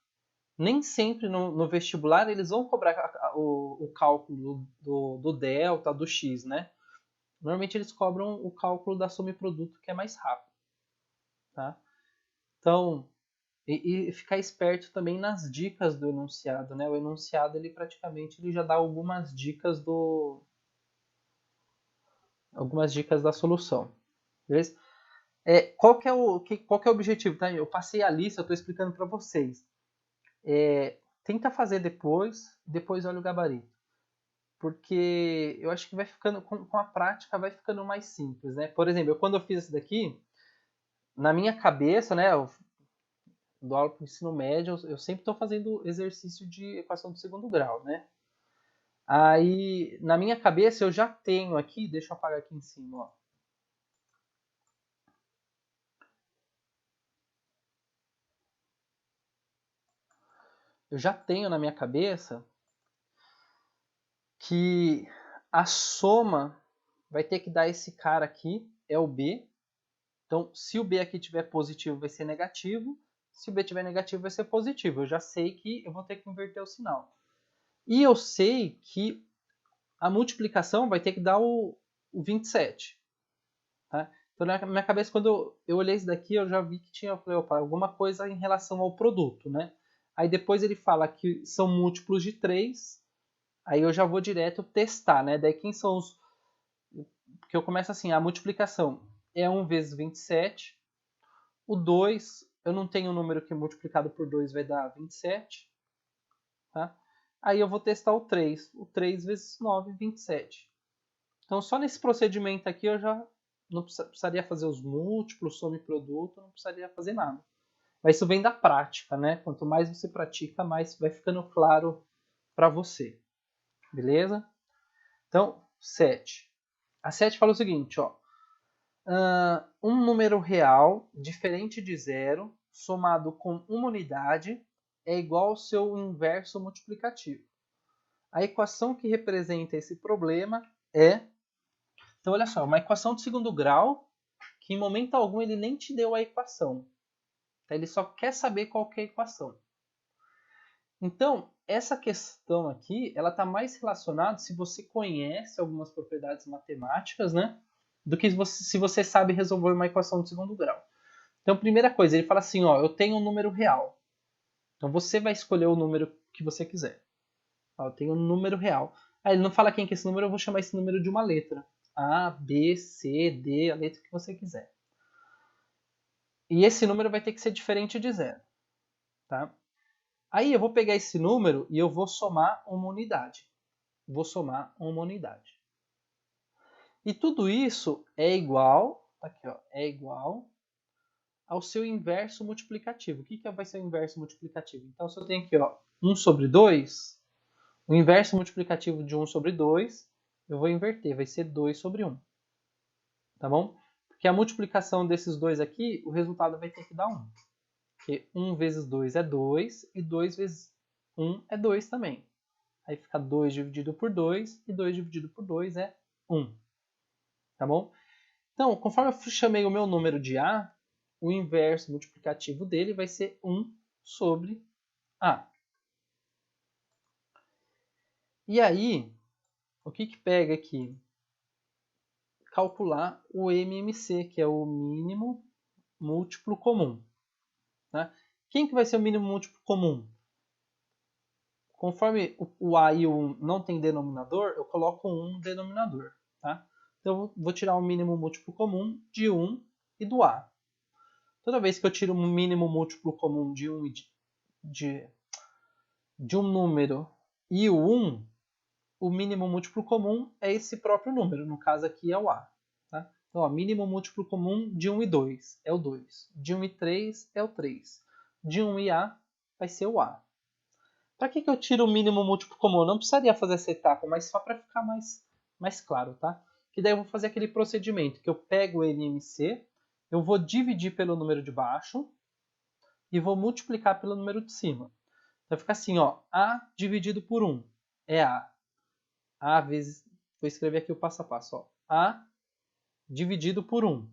nem sempre no vestibular eles vão cobrar o cálculo do delta, do x, né? Normalmente eles cobram o cálculo da soma e produto, que é mais rápido. Tá? Então, e ficar esperto também nas dicas do enunciado, né? O enunciado ele praticamente ele já dá algumas dicas da solução, beleza? Qual que é o objetivo? Tá? Eu passei a lista, eu estou explicando para vocês. Tenta fazer depois olha o gabarito, porque eu acho que vai ficando com a prática vai ficando mais simples, né? Por exemplo, quando eu fiz esse daqui, na minha cabeça, né? Eu dou aula para o ensino médio, eu sempre estou fazendo exercício de equação de segundo grau, né? Aí, na minha cabeça, eu já tenho aqui, deixa eu apagar aqui em cima, ó. eu já tenho na minha cabeça que a soma vai ter que dar esse cara aqui, é o B. Então, se o B aqui tiver positivo, vai ser negativo. Se o B tiver negativo, vai ser positivo. Eu já sei que eu vou ter que inverter o sinal. E eu sei que a multiplicação vai ter que dar o 27. Tá? Então, na minha cabeça, quando eu olhei isso daqui, eu já vi que tinha, opa, alguma coisa em relação ao produto, né? Aí depois ele fala que são múltiplos de 3. Aí eu já vou direto testar, né? Daí quem são os... Porque eu começo assim, a multiplicação é 1 vezes 27. O 2, eu não tenho um número que multiplicado por 2 vai dar 27. Tá? Aí eu vou testar o 3. O 3 vezes 9, 27. Então, só nesse procedimento aqui eu já não precisaria fazer os múltiplos, soma e produto, não precisaria fazer nada. Mas isso vem da prática, né? Quanto mais você pratica, mais vai ficando claro para você. Beleza? Então, 7. A 7 fala o seguinte, ó. Um número real diferente de zero somado com uma unidade é igual ao seu inverso multiplicativo. A equação que representa esse problema é... Então, olha só, uma equação de segundo grau que em momento algum ele nem te deu a equação. Ele só quer saber qual que é a equação. Então, essa questão aqui, ela está mais relacionada se você conhece algumas propriedades matemáticas, né? Do que se você sabe resolver uma equação de segundo grau. Então, primeira coisa, ele fala assim, ó, eu tenho um número real. Então, você vai escolher o número que você quiser. Ó, eu tenho um número real. Aí ele não fala quem que é esse número, eu vou chamar esse número de uma letra. A, B, C, D, a letra que você quiser. E esse número vai ter que ser diferente de zero. Tá? Aí eu vou pegar esse número e eu vou somar uma unidade. Vou somar uma unidade. E tudo isso é igual, aqui ó, é igual ao seu inverso multiplicativo. O que vai ser o inverso multiplicativo? Então, se eu tenho aqui ó, 1 sobre 2, o inverso multiplicativo de 1 sobre 2, eu vou inverter, vai ser 2 sobre 1. Tá bom? Porque a multiplicação desses dois aqui, o resultado vai ter que dar 1. Porque 1 vezes 2 é 2 e 2 vezes 1 é 2 também. Aí fica 2 dividido por 2 e 2 dividido por 2 é 1. Tá bom? Então, conforme eu chamei o meu número de A, o inverso multiplicativo dele vai ser 1 sobre A. E aí, o que pega aqui? Calcular o MMC, que é o mínimo múltiplo comum. Tá? Quem que vai ser o mínimo múltiplo comum? Conforme o A e o 1 não tem denominador, eu coloco 1 no denominador. Tá? Então, eu vou tirar o mínimo múltiplo comum de 1 e do A. Toda vez que eu tiro um mínimo múltiplo comum de um número e o 1, o mínimo múltiplo comum é esse próprio número. No caso aqui é o A. Tá? Então, ó, mínimo múltiplo comum de 1 e 2 é o 2. De 1 e 3 é o 3. De 1 e A vai ser o A. Para que eu tiro o mínimo múltiplo comum? Eu não precisaria fazer essa etapa, mas só para ficar mais claro, tá? Que daí eu vou fazer aquele procedimento que eu pego o MMC, eu vou dividir pelo número de baixo e vou multiplicar pelo número de cima. Vai ficar assim, ó, A dividido por 1 é A. A vezes, vou escrever aqui o passo a passo, ó. A dividido por 1.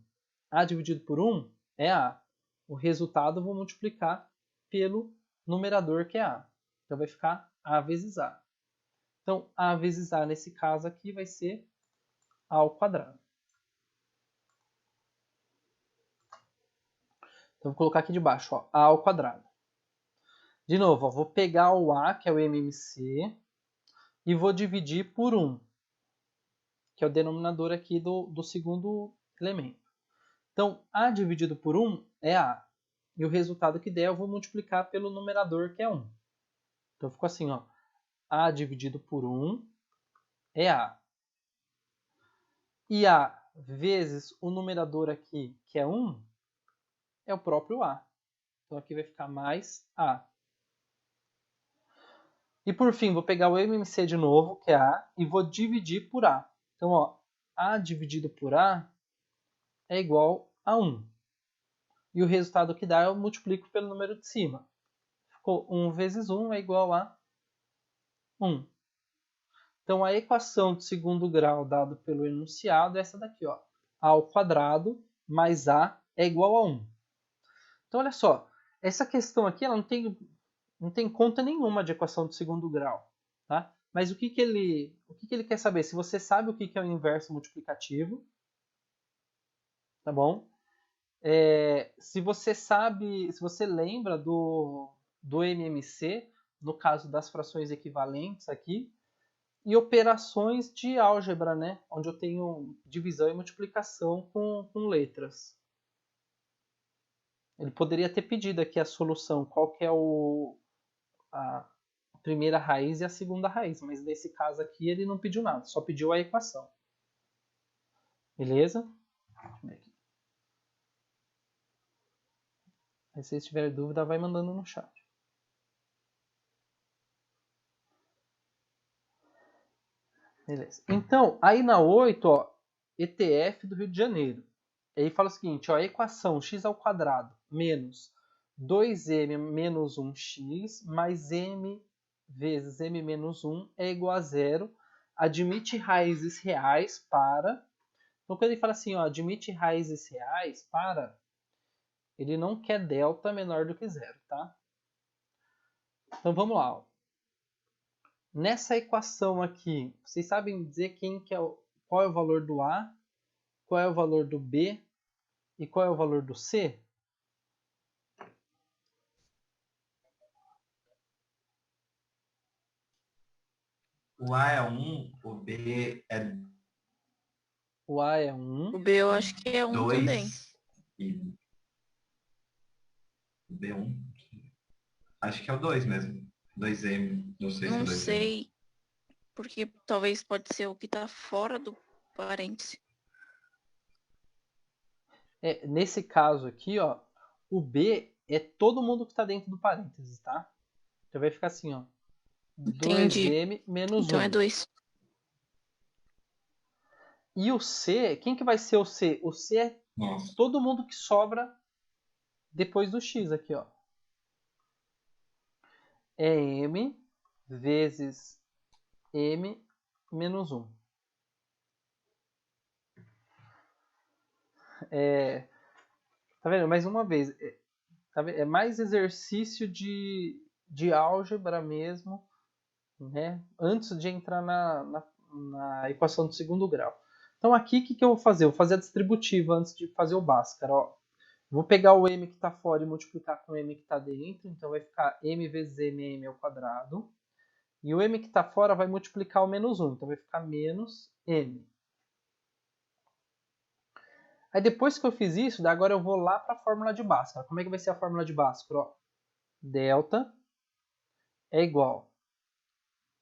A dividido por 1 é A. O resultado eu vou multiplicar pelo numerador que é A. Então vai ficar A vezes A. Então, A vezes A nesse caso aqui vai ser A ao quadrado. Então, vou colocar aqui debaixo, ó, A ao quadrado. De novo, ó, vou pegar o A, que é o MMC, e vou dividir por 1, que é o denominador aqui do segundo elemento. Então, A dividido por 1 é A. E o resultado que der eu vou multiplicar pelo numerador, que é 1. Então, ficou assim, ó, A dividido por 1 é A. E A vezes o numerador aqui, que é 1, é o próprio A. Então, aqui vai ficar mais A. E por fim, vou pegar o MMC de novo, que é A, e vou dividir por A. Então, ó, A dividido por A é igual a 1. E o resultado que dá eu multiplico pelo número de cima. ficou 1 vezes 1 é igual a 1. Então, a equação de segundo grau dada pelo enunciado é essa daqui, ó. A ao quadrado mais A é igual a 1. Então, olha só. Essa questão aqui ela não tem conta nenhuma de equação de segundo grau. Tá? Mas o que ele quer saber? Se você sabe o que é o inverso multiplicativo, tá bom? Se você lembra do MMC, no caso das frações equivalentes aqui, e operações de álgebra, né? Onde eu tenho divisão e multiplicação com letras. Ele poderia ter pedido aqui a solução, qual que é a primeira raiz e a segunda raiz, mas nesse caso aqui ele não pediu nada, só pediu a equação. Beleza? Deixa eu ver aqui. Aí, se vocês tiverem dúvida, vai mandando no chat. Beleza. Então, aí na 8, ó, ETF do Rio de Janeiro. Aí fala o seguinte, ó, a equação x ao quadrado menos 2m menos 1x mais m vezes m menos 1 é igual a 0. Admite raízes reais para... Então, quando ele fala assim, ó, admite raízes reais para... Ele não quer delta menor do que 0, tá? Então, vamos lá, ó. Nessa equação aqui, vocês sabem dizer qual é o valor do A, qual é o valor do B e qual é o valor do C? O A é 1, o B é O A é 1. O B eu acho que é 1 também. 2 e o B é 1. Acho que é o 2 mesmo. 2M, não sei se é Não 2M. sei, porque talvez pode ser o que tá fora do parêntese. Nesse caso aqui, ó, o B é todo mundo que está dentro do parênteses, tá? Então vai ficar assim, ó. Entendi. 2M menos Então 1. é 2. E o C, quem que vai ser o C? O C é Nossa. todo mundo que sobra depois do X aqui, ó. É M vezes M menos 1. Tá vendo? Mais uma vez, tá vendo? É mais exercício de álgebra mesmo, né? Antes de entrar na equação do segundo grau. Então aqui o que eu vou fazer? Eu vou fazer a distributiva antes de fazer o Bhaskara. Ó. Vou pegar o m que está fora e multiplicar com o m que está dentro. Então vai ficar m vezes m ao quadrado. E o m que está fora vai multiplicar o menos 1. Então vai ficar menos m. Aí depois que eu fiz isso, agora eu vou lá para a fórmula de Bhaskara. Como é que vai ser a fórmula de Bhaskara? Ó, delta é igual a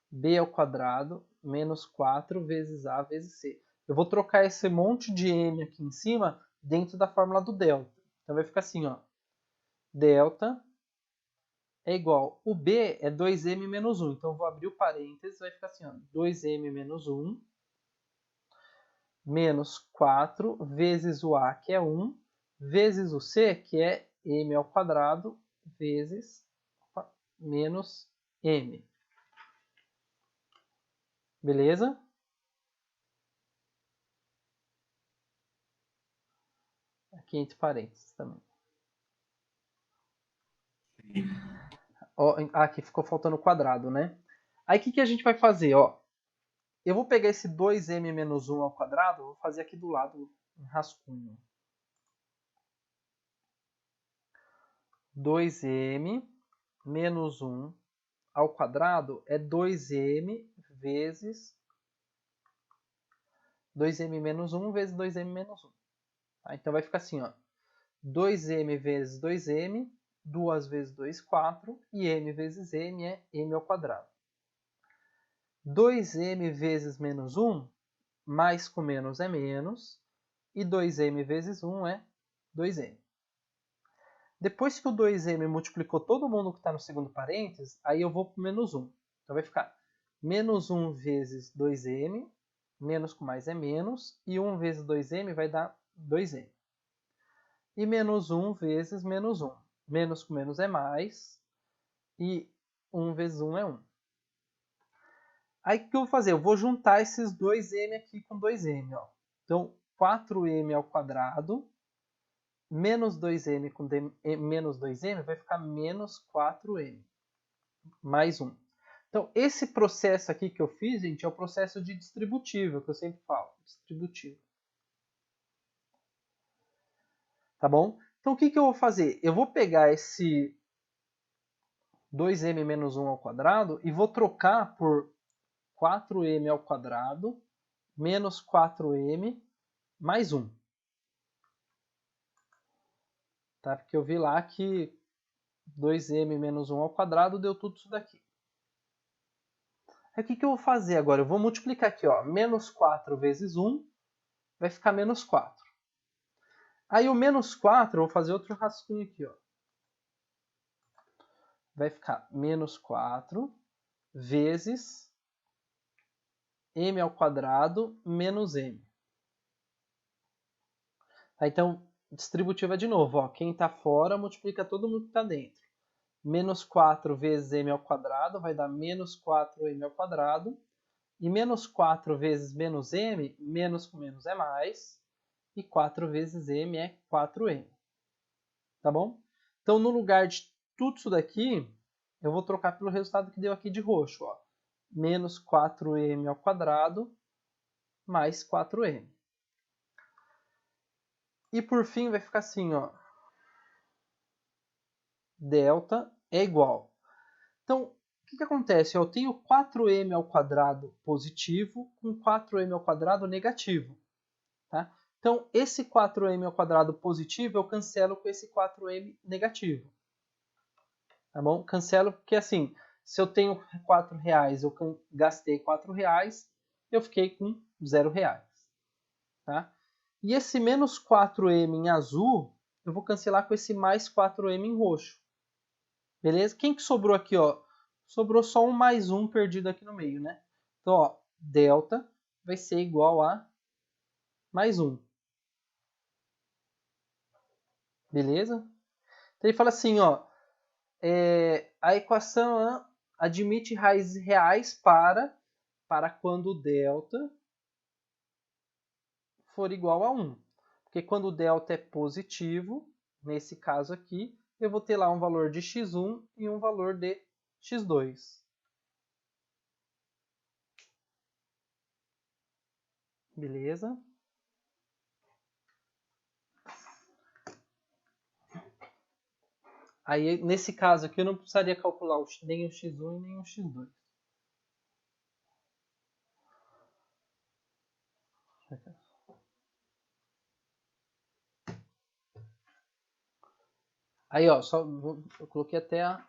b ao quadrado menos 4 vezes a vezes c. Eu vou trocar esse monte de m aqui em cima dentro da fórmula do delta. Então vai ficar assim, ó. Delta é igual, o b é 2m menos 1. Então eu vou abrir o parênteses, vai ficar assim, ó. 2m menos 1 menos 4 vezes o a, que é 1, vezes o c, que é m ao quadrado, vezes menos m. Beleza? Aqui entre parênteses também. Ó, aqui ficou faltando quadrado, né? Aí o que a gente vai fazer? Ó, eu vou pegar esse 2m menos 1 ao quadrado, vou fazer aqui do lado um rascunho. 2m menos 1 ao quadrado é 2m vezes 2m menos 1 vezes 2m menos 1. Tá? Então vai ficar assim, ó. 2m vezes 2m, 2 vezes 2, 4, e m vezes m é m ao quadrado. 2m vezes menos 1, mais com menos é menos, e 2m vezes 1 é 2m. Depois que o 2m multiplicou todo mundo que está no segundo parênteses, aí eu vou para o menos 1. Então vai ficar menos 1 vezes 2m, menos com mais é menos, e 1 vezes 2m vai dar 2m. E menos 1 vezes menos 1. Menos com menos é mais, E 1 vezes 1 é 1. Aí o que eu vou fazer? Eu vou juntar esses 2m aqui com 2m. Ó. Então, 4m ao quadrado menos 2m com menos 2m vai ficar menos 4m. Mais 1. Então, esse processo aqui que eu fiz, gente, é o processo de distributivo, que eu sempre falo. Distributivo. Tá bom? Então, o que eu vou fazer? Eu vou pegar esse 2m menos 1 ao quadrado e vou trocar por 4m ao quadrado menos 4m mais 1. Tá? Porque eu vi lá que 2m menos 1 ao quadrado deu tudo isso daqui. Aí o que eu vou fazer agora? Eu vou multiplicar aqui, ó, menos 4 vezes 1 vai ficar menos 4. Aí o menos 4, eu vou fazer outro rascunho aqui, ó. Vai ficar menos 4 vezes m ao quadrado menos m. Tá, então, distributiva de novo. Ó. Quem está fora multiplica todo mundo que está dentro. Menos 4 vezes m ao quadrado vai dar menos 4m ao quadrado. E menos 4 vezes menos m, menos com menos é mais. E 4 vezes m é 4m. Tá bom? Então, no lugar de tudo isso daqui, eu vou trocar pelo resultado que deu aqui de roxo. Ó. Menos 4m ao quadrado mais 4m. E por fim vai ficar assim, ó. Delta é igual. Então, o que acontece? Eu tenho 4m ao quadrado positivo com 4m ao quadrado negativo. Tá? Então, esse 4m ao quadrado positivo eu cancelo com esse 4m negativo. Tá bom? Cancelo porque, assim, se eu tenho R$4, eu gastei R$4, eu fiquei com R$0. Tá? E esse menos 4m em azul, eu vou cancelar com esse mais 4m em roxo. Beleza? Quem que sobrou aqui, ó? Sobrou só um mais 1 perdido aqui no meio, né? Então, ó, delta vai ser igual a mais 1. Beleza? Então ele fala assim, ó, a equação admite raízes reais para quando delta for igual a 1. Porque quando o delta é positivo, nesse caso aqui, eu vou ter lá um valor de x1 e um valor de x2. Beleza? Aí, nesse caso aqui, eu não precisaria calcular nem o x1 e nem o x2. Aí, ó, eu coloquei até a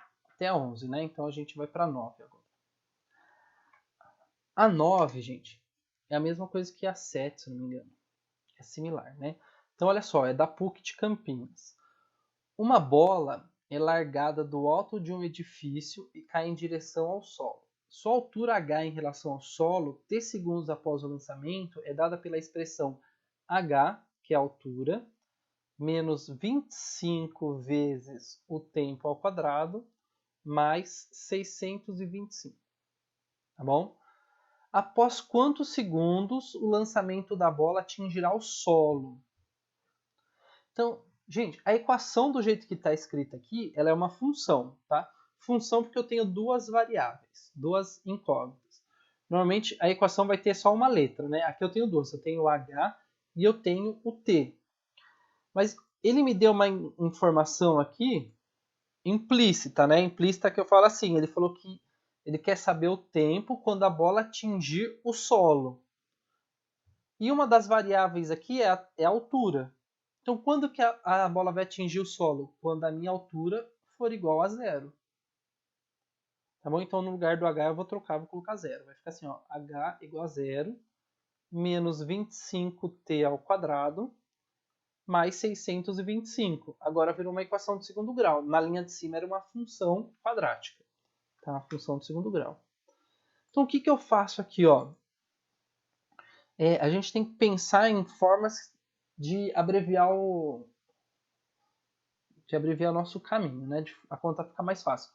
11, né? Então, a gente vai para 9 agora. A 9, gente, é a mesma coisa que a 7, se não me engano. É similar, né? Então, olha só, é da PUC de Campinas. Uma bola é largada do alto de um edifício e cai em direção ao solo. Sua altura h em relação ao solo, t segundos após o lançamento, é dada pela expressão h, que é a altura, menos 25 vezes o tempo ao quadrado, mais 625. Tá bom? Após quantos segundos o lançamento da bola atingirá o solo? Então, gente, a equação do jeito que está escrita aqui, ela é uma função, tá? Função porque eu tenho duas variáveis, duas incógnitas. Normalmente a equação vai ter só uma letra, né? Aqui eu tenho duas, eu tenho o h e eu tenho o t. Mas ele me deu uma informação aqui implícita, né? Implícita que eu falo assim, ele falou que ele quer saber o tempo quando a bola atingir o solo. E uma das variáveis aqui é a altura. Então, quando que a bola vai atingir o solo? Quando a minha altura for igual a 0. Tá bom? Então, no lugar do h eu vou trocar, vou colocar 0. Vai ficar assim, ó, h igual a 0, menos 25t ao quadrado, mais 625. Agora virou uma equação de segundo grau. Na linha de cima era uma função quadrática. Tá? Uma função de segundo grau. Então, o que eu faço aqui? Ó? A gente tem que pensar em formas de abreviar o nosso caminho, né? A conta ficar mais fácil.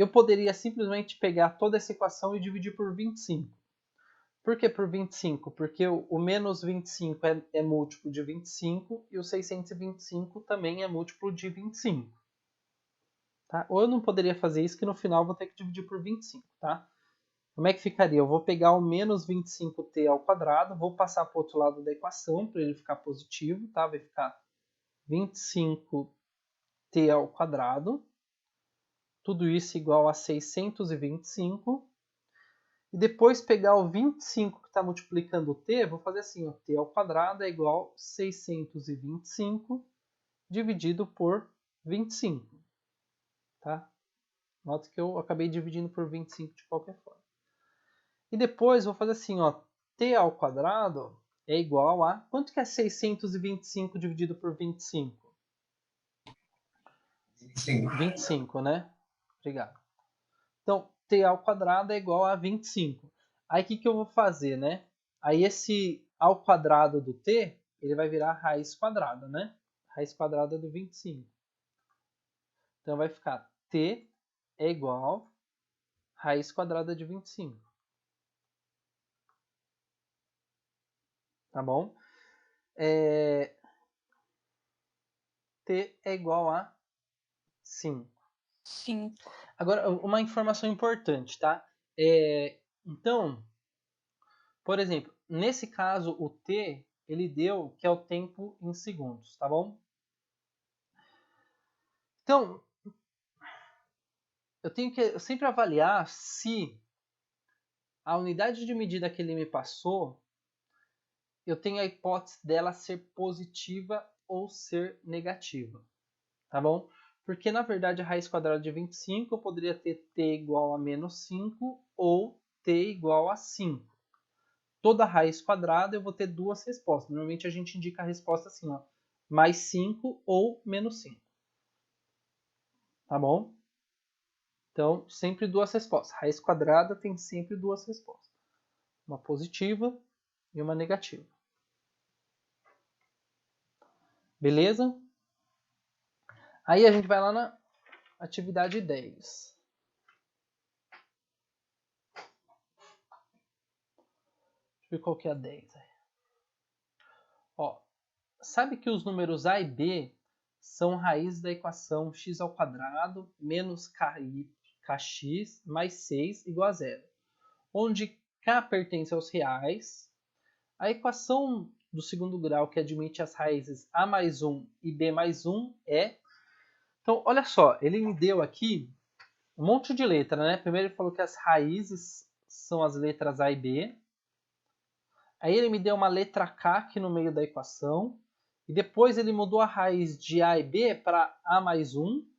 eu poderia simplesmente pegar toda essa equação e dividir por 25. Por que por 25? Porque o menos 25 é múltiplo de 25 e o 625 também é múltiplo de 25. Tá? Ou eu não poderia fazer isso, que no final eu vou ter que dividir por 25. Tá? Como é que ficaria? Eu vou pegar o menos 25t ao quadrado, vou passar para o outro lado da equação para ele ficar positivo. Tá? Vai ficar 25t ao quadrado. Tudo isso igual a 625. E depois pegar o 25 que está multiplicando o t, vou fazer assim, ó, t ao quadrado é igual a 625 dividido por 25. Tá? Nota que eu acabei dividindo por 25 de qualquer forma. E depois vou fazer assim, ó, t ao quadrado é igual a... Quanto que é 625 dividido por 25? 25. 25, né? Obrigado. Então, t ao quadrado é igual a 25. Aí o que eu vou fazer, né? Aí esse ao quadrado do t, ele vai virar raiz quadrada, né? Raiz quadrada do 25. Então vai ficar t é igual a raiz quadrada de 25. Tá bom? T é igual a 5. 5. Agora, uma informação importante, tá? Então, por exemplo, nesse caso, o t, ele deu que é o tempo em segundos, tá bom? Então, eu tenho que sempre avaliar se a unidade de medida que ele me passou, eu tenho a hipótese dela ser positiva ou ser negativa, tá bom? Porque, na verdade, a raiz quadrada de 25 eu poderia ter t igual a menos 5 ou t igual a 5. Toda raiz quadrada eu vou ter duas respostas. Normalmente a gente indica a resposta assim, ó, mais 5 ou menos 5. Tá bom? Então, sempre duas respostas. Raiz quadrada tem sempre duas respostas. Uma positiva e uma negativa. Beleza? Aí a gente vai lá na atividade 10. Deixa eu ver qual que é a 10. Ó, sabe que os números A e B são raiz da equação x ao quadrado menos kx mais 6 igual a zero, onde k pertence aos reais. A equação do segundo grau que admite as raízes a mais 1 e b mais 1 é... Então, olha só, ele me deu aqui um monte de letra, né? Primeiro ele falou que as raízes são as letras A e B. Aí ele me deu uma letra K aqui no meio da equação. E depois ele mudou a raiz de A e B para A mais 1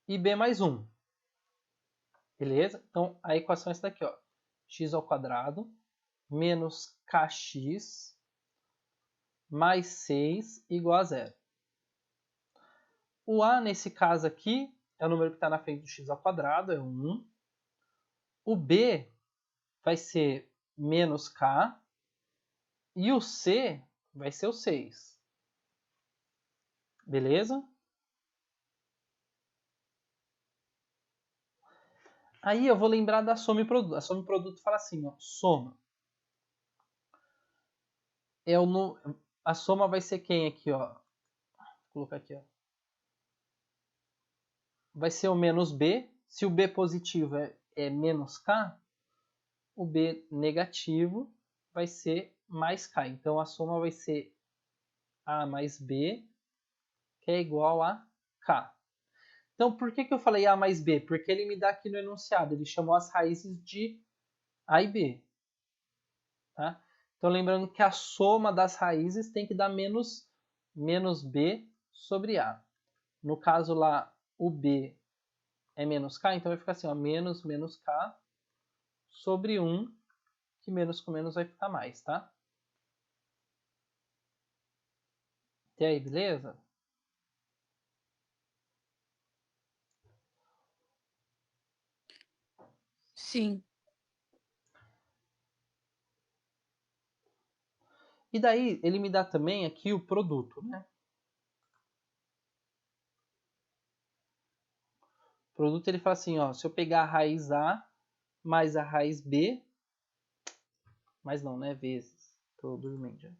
e B mais 1. Beleza? Então, a equação é essa daqui, ó. X ao quadrado menos kx mais 6 igual a zero. O A, nesse caso aqui, é o número que está na frente do x ao quadrado, é 1. O B vai ser menos k. E o C vai ser o 6. Beleza? Aí eu vou lembrar da soma e produto. A soma e produto fala assim, ó, soma. A soma vai ser quem aqui, ó? Vou colocar aqui, ó. Vai ser o menos B. Se o B positivo é menos K, o B negativo vai ser mais K. Então a soma vai ser A mais B, que é igual a K. Então por que eu falei A mais B? Porque ele me dá aqui no enunciado, ele chamou as raízes de A e B. Tá? Então lembrando que a soma das raízes tem que dar menos B sobre A. No caso lá, o B é menos K, então vai ficar assim, ó, menos K sobre 1, que menos com menos vai ficar mais, tá? E aí, beleza? Sim. E daí, ele me dá também aqui o produto, né? produto ele fala assim, ó, se eu pegar a raiz A mais a raiz B, mas não, né, vezes, tô dormindo já.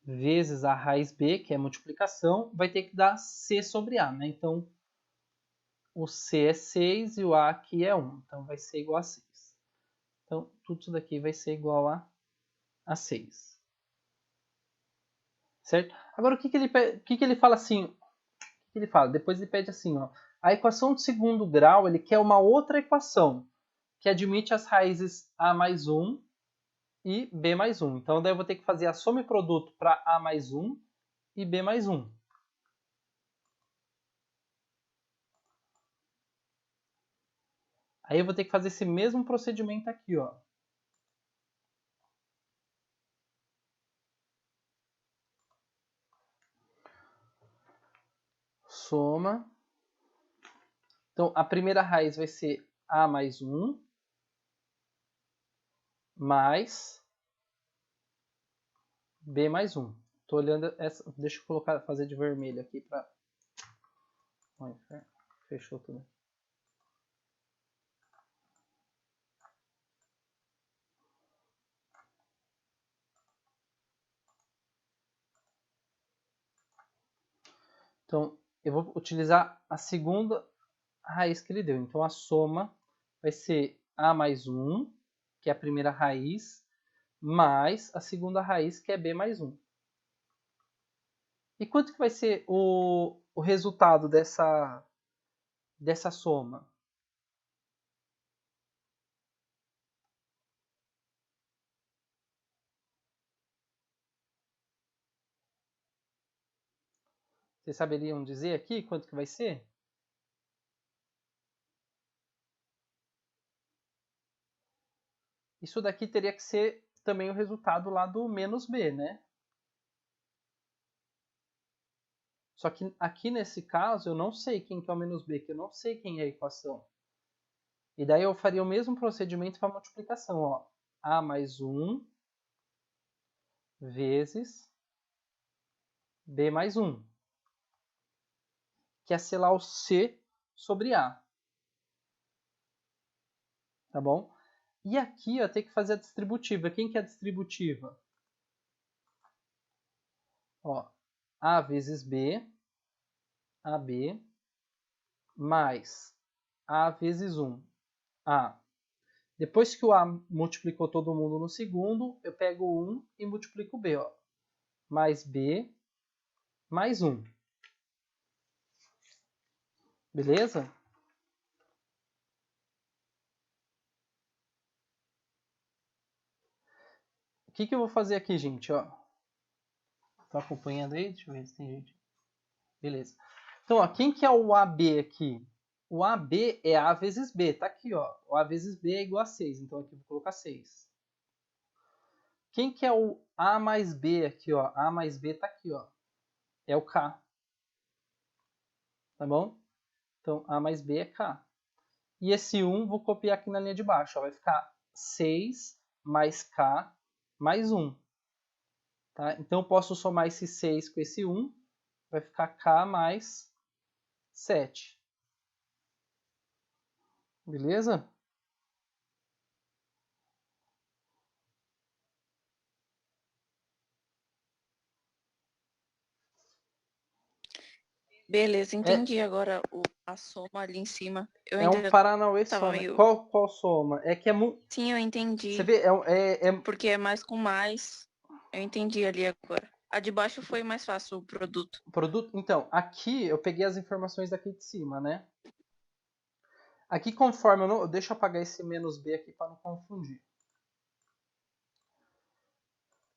Vezes a raiz B, que é multiplicação, vai ter que dar C sobre A, né? Então, o C é 6 e o A aqui é 1. Então, vai ser igual a 6. Então, tudo isso daqui vai ser igual a 6. Certo? Agora, o que ele fala assim? O que ele fala? Depois ele pede assim, ó. A equação de segundo grau, ele quer uma outra equação que admite as raízes A mais 1 e B mais 1. Então, daí eu vou ter que fazer a soma e produto para A mais 1 e B mais 1. Aí eu vou ter que fazer esse mesmo procedimento aqui, ó. Soma. Então, a primeira raiz vai ser A mais 1 mais B mais 1. Estou olhando essa. Deixa eu fazer de vermelho aqui para. Fechou tudo. Então, eu vou utilizar a segunda raiz que ele deu. Então, a soma vai ser A mais 1, que é a primeira raiz, mais a segunda raiz, que é B mais 1. E quanto que vai ser o resultado dessa soma? Vocês saberiam dizer aqui quanto que vai ser? Isso daqui teria que ser também o resultado lá do menos B, né? Só que aqui nesse caso eu não sei quem que é o menos B, que eu não sei quem é a equação. E daí eu faria o mesmo procedimento para multiplicação, ó. A mais 1 vezes B mais 1. Que é ser lá o C sobre A. Tá bom? E aqui eu tenho que fazer a distributiva. Quem que é a distributiva? Ó, A vezes B, AB, mais A vezes 1, A. Depois que o A multiplicou todo mundo no segundo, eu pego o 1 e multiplico o B. Ó. Mais B, mais 1. Beleza? O que eu vou fazer aqui, gente? Ó. Tá acompanhando aí? Deixa eu ver se tem gente. Beleza. Então, ó, quem que é o AB aqui? O AB é A vezes B. Tá aqui, ó. O A vezes B é igual a 6. Então, aqui eu vou colocar 6. Quem que é o A mais B aqui, ó? A mais B tá aqui, ó. É o K. Tá bom? Então, A mais B é K. E esse 1 vou copiar aqui na linha de baixo. Ó. Vai ficar 6 mais K mais 1. Tá? Então, eu posso somar esse 6 com esse 1. Vai ficar K mais 7. Beleza? Beleza, entendi agora a soma ali em cima. Eu É um ainda Paranauê tava só, né? meio... Qual soma? É que é muito. Sim, eu entendi. Você vê, Porque é mais com mais. Eu entendi ali agora. A de baixo foi mais fácil, o produto. produto. Então, aqui eu peguei as informações daqui de cima, né? Aqui, conforme eu não. Deixa eu apagar esse menos B aqui para não confundir.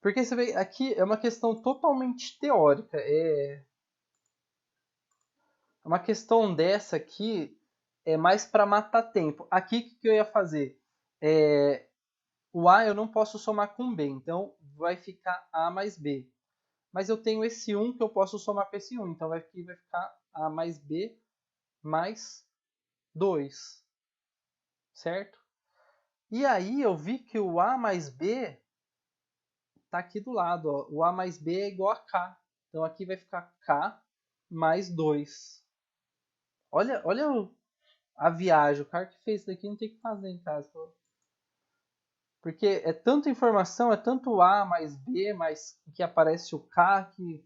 Porque você vê, aqui é uma questão totalmente teórica. É uma questão dessa aqui é mais para matar tempo. Aqui, o que eu ia fazer? O A eu não posso somar com B, então vai ficar A mais B. Mas eu tenho esse 1 que eu posso somar com esse 1, então vai ficar A mais B mais 2, certo? E aí eu vi que o A mais B está aqui do lado, ó. O A mais B é igual a K. Então aqui vai ficar K mais 2. Olha a viagem. O cara que fez isso daqui não tem que fazer em casa. Porque é tanta informação, é tanto A mais B, mais que aparece o K, que...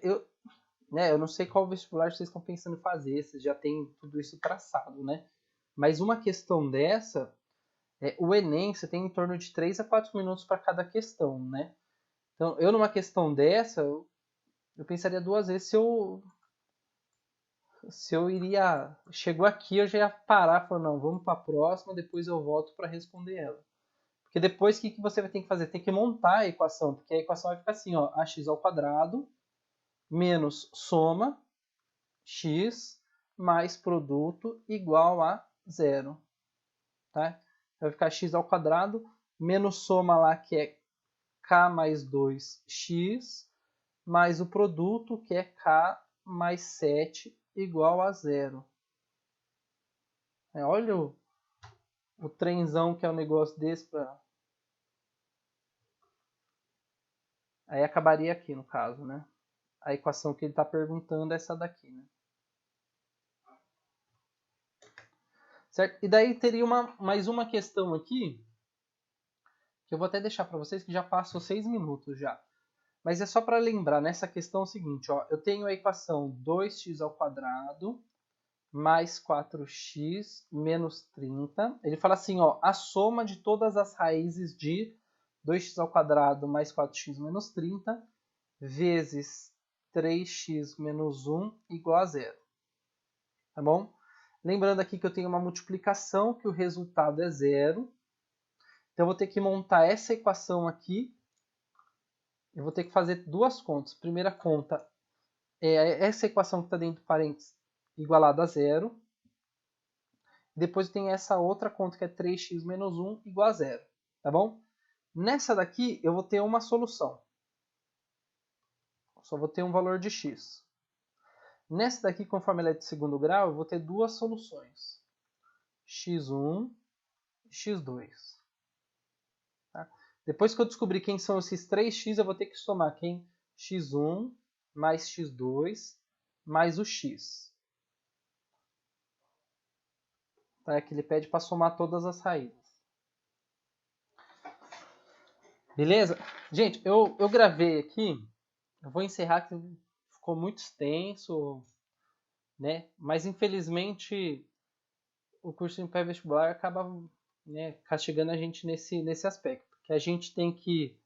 Eu não sei qual vestibular vocês estão pensando em fazer, vocês já têm tudo isso traçado, né? Mas uma questão dessa, o Enem, você tem em torno de 3 a 4 minutos para cada questão, né? Então, eu numa questão dessa, eu pensaria 2 vezes se eu iria... Chegou aqui, eu já ia parar e falar, não, vamos para a próxima, depois eu volto para responder ela. Porque depois, o que você vai ter que fazer? Tem que montar a equação, porque a equação vai ficar assim, ó, ax ao quadrado menos soma x mais produto igual a 0. Tá? Vai ficar x ao quadrado menos soma lá, que é k mais 2x, mais o produto, que é k mais 7, igual a 0. Olha o trenzão que é um negócio desse para... Aí acabaria aqui, no caso, né? A equação que ele está perguntando é essa daqui, né? Certo? E daí teria mais uma questão aqui, que eu vou até deixar para vocês, que já passou 6 minutos já. Mas é só para lembrar, nessa questão é o seguinte, ó, eu tenho a equação 2x ao quadrado mais 4x menos 30. Ele fala assim, ó, a soma de todas as raízes de 2x ao quadrado mais 4x menos 30 vezes 3x menos 1 igual a 0. Tá bom? Lembrando aqui que eu tenho uma multiplicação, que o resultado é 0. Então eu vou ter que montar essa equação aqui. Eu vou ter que fazer 2 contas. Primeira conta é essa equação que está dentro do parênteses igualada a 0. Depois tem essa outra conta que é 3x menos 1 igual a 0. Tá bom? Nessa daqui eu vou ter uma solução. Só vou ter um valor de x. Nessa daqui, conforme ela é de segundo grau, eu vou ter 2 soluções. x1 e x2. Tá? Depois que eu descobrir quem são esses 3x, eu vou ter que somar quem? x1 mais x2 mais o x. Tá? Que ele pede para somar todas as raízes. Beleza? Gente, eu gravei aqui. Eu vou encerrar que ficou muito extenso, né? Mas infelizmente o curso de pré-vestibular acaba, né, castigando a gente nesse aspecto. Que a gente tem que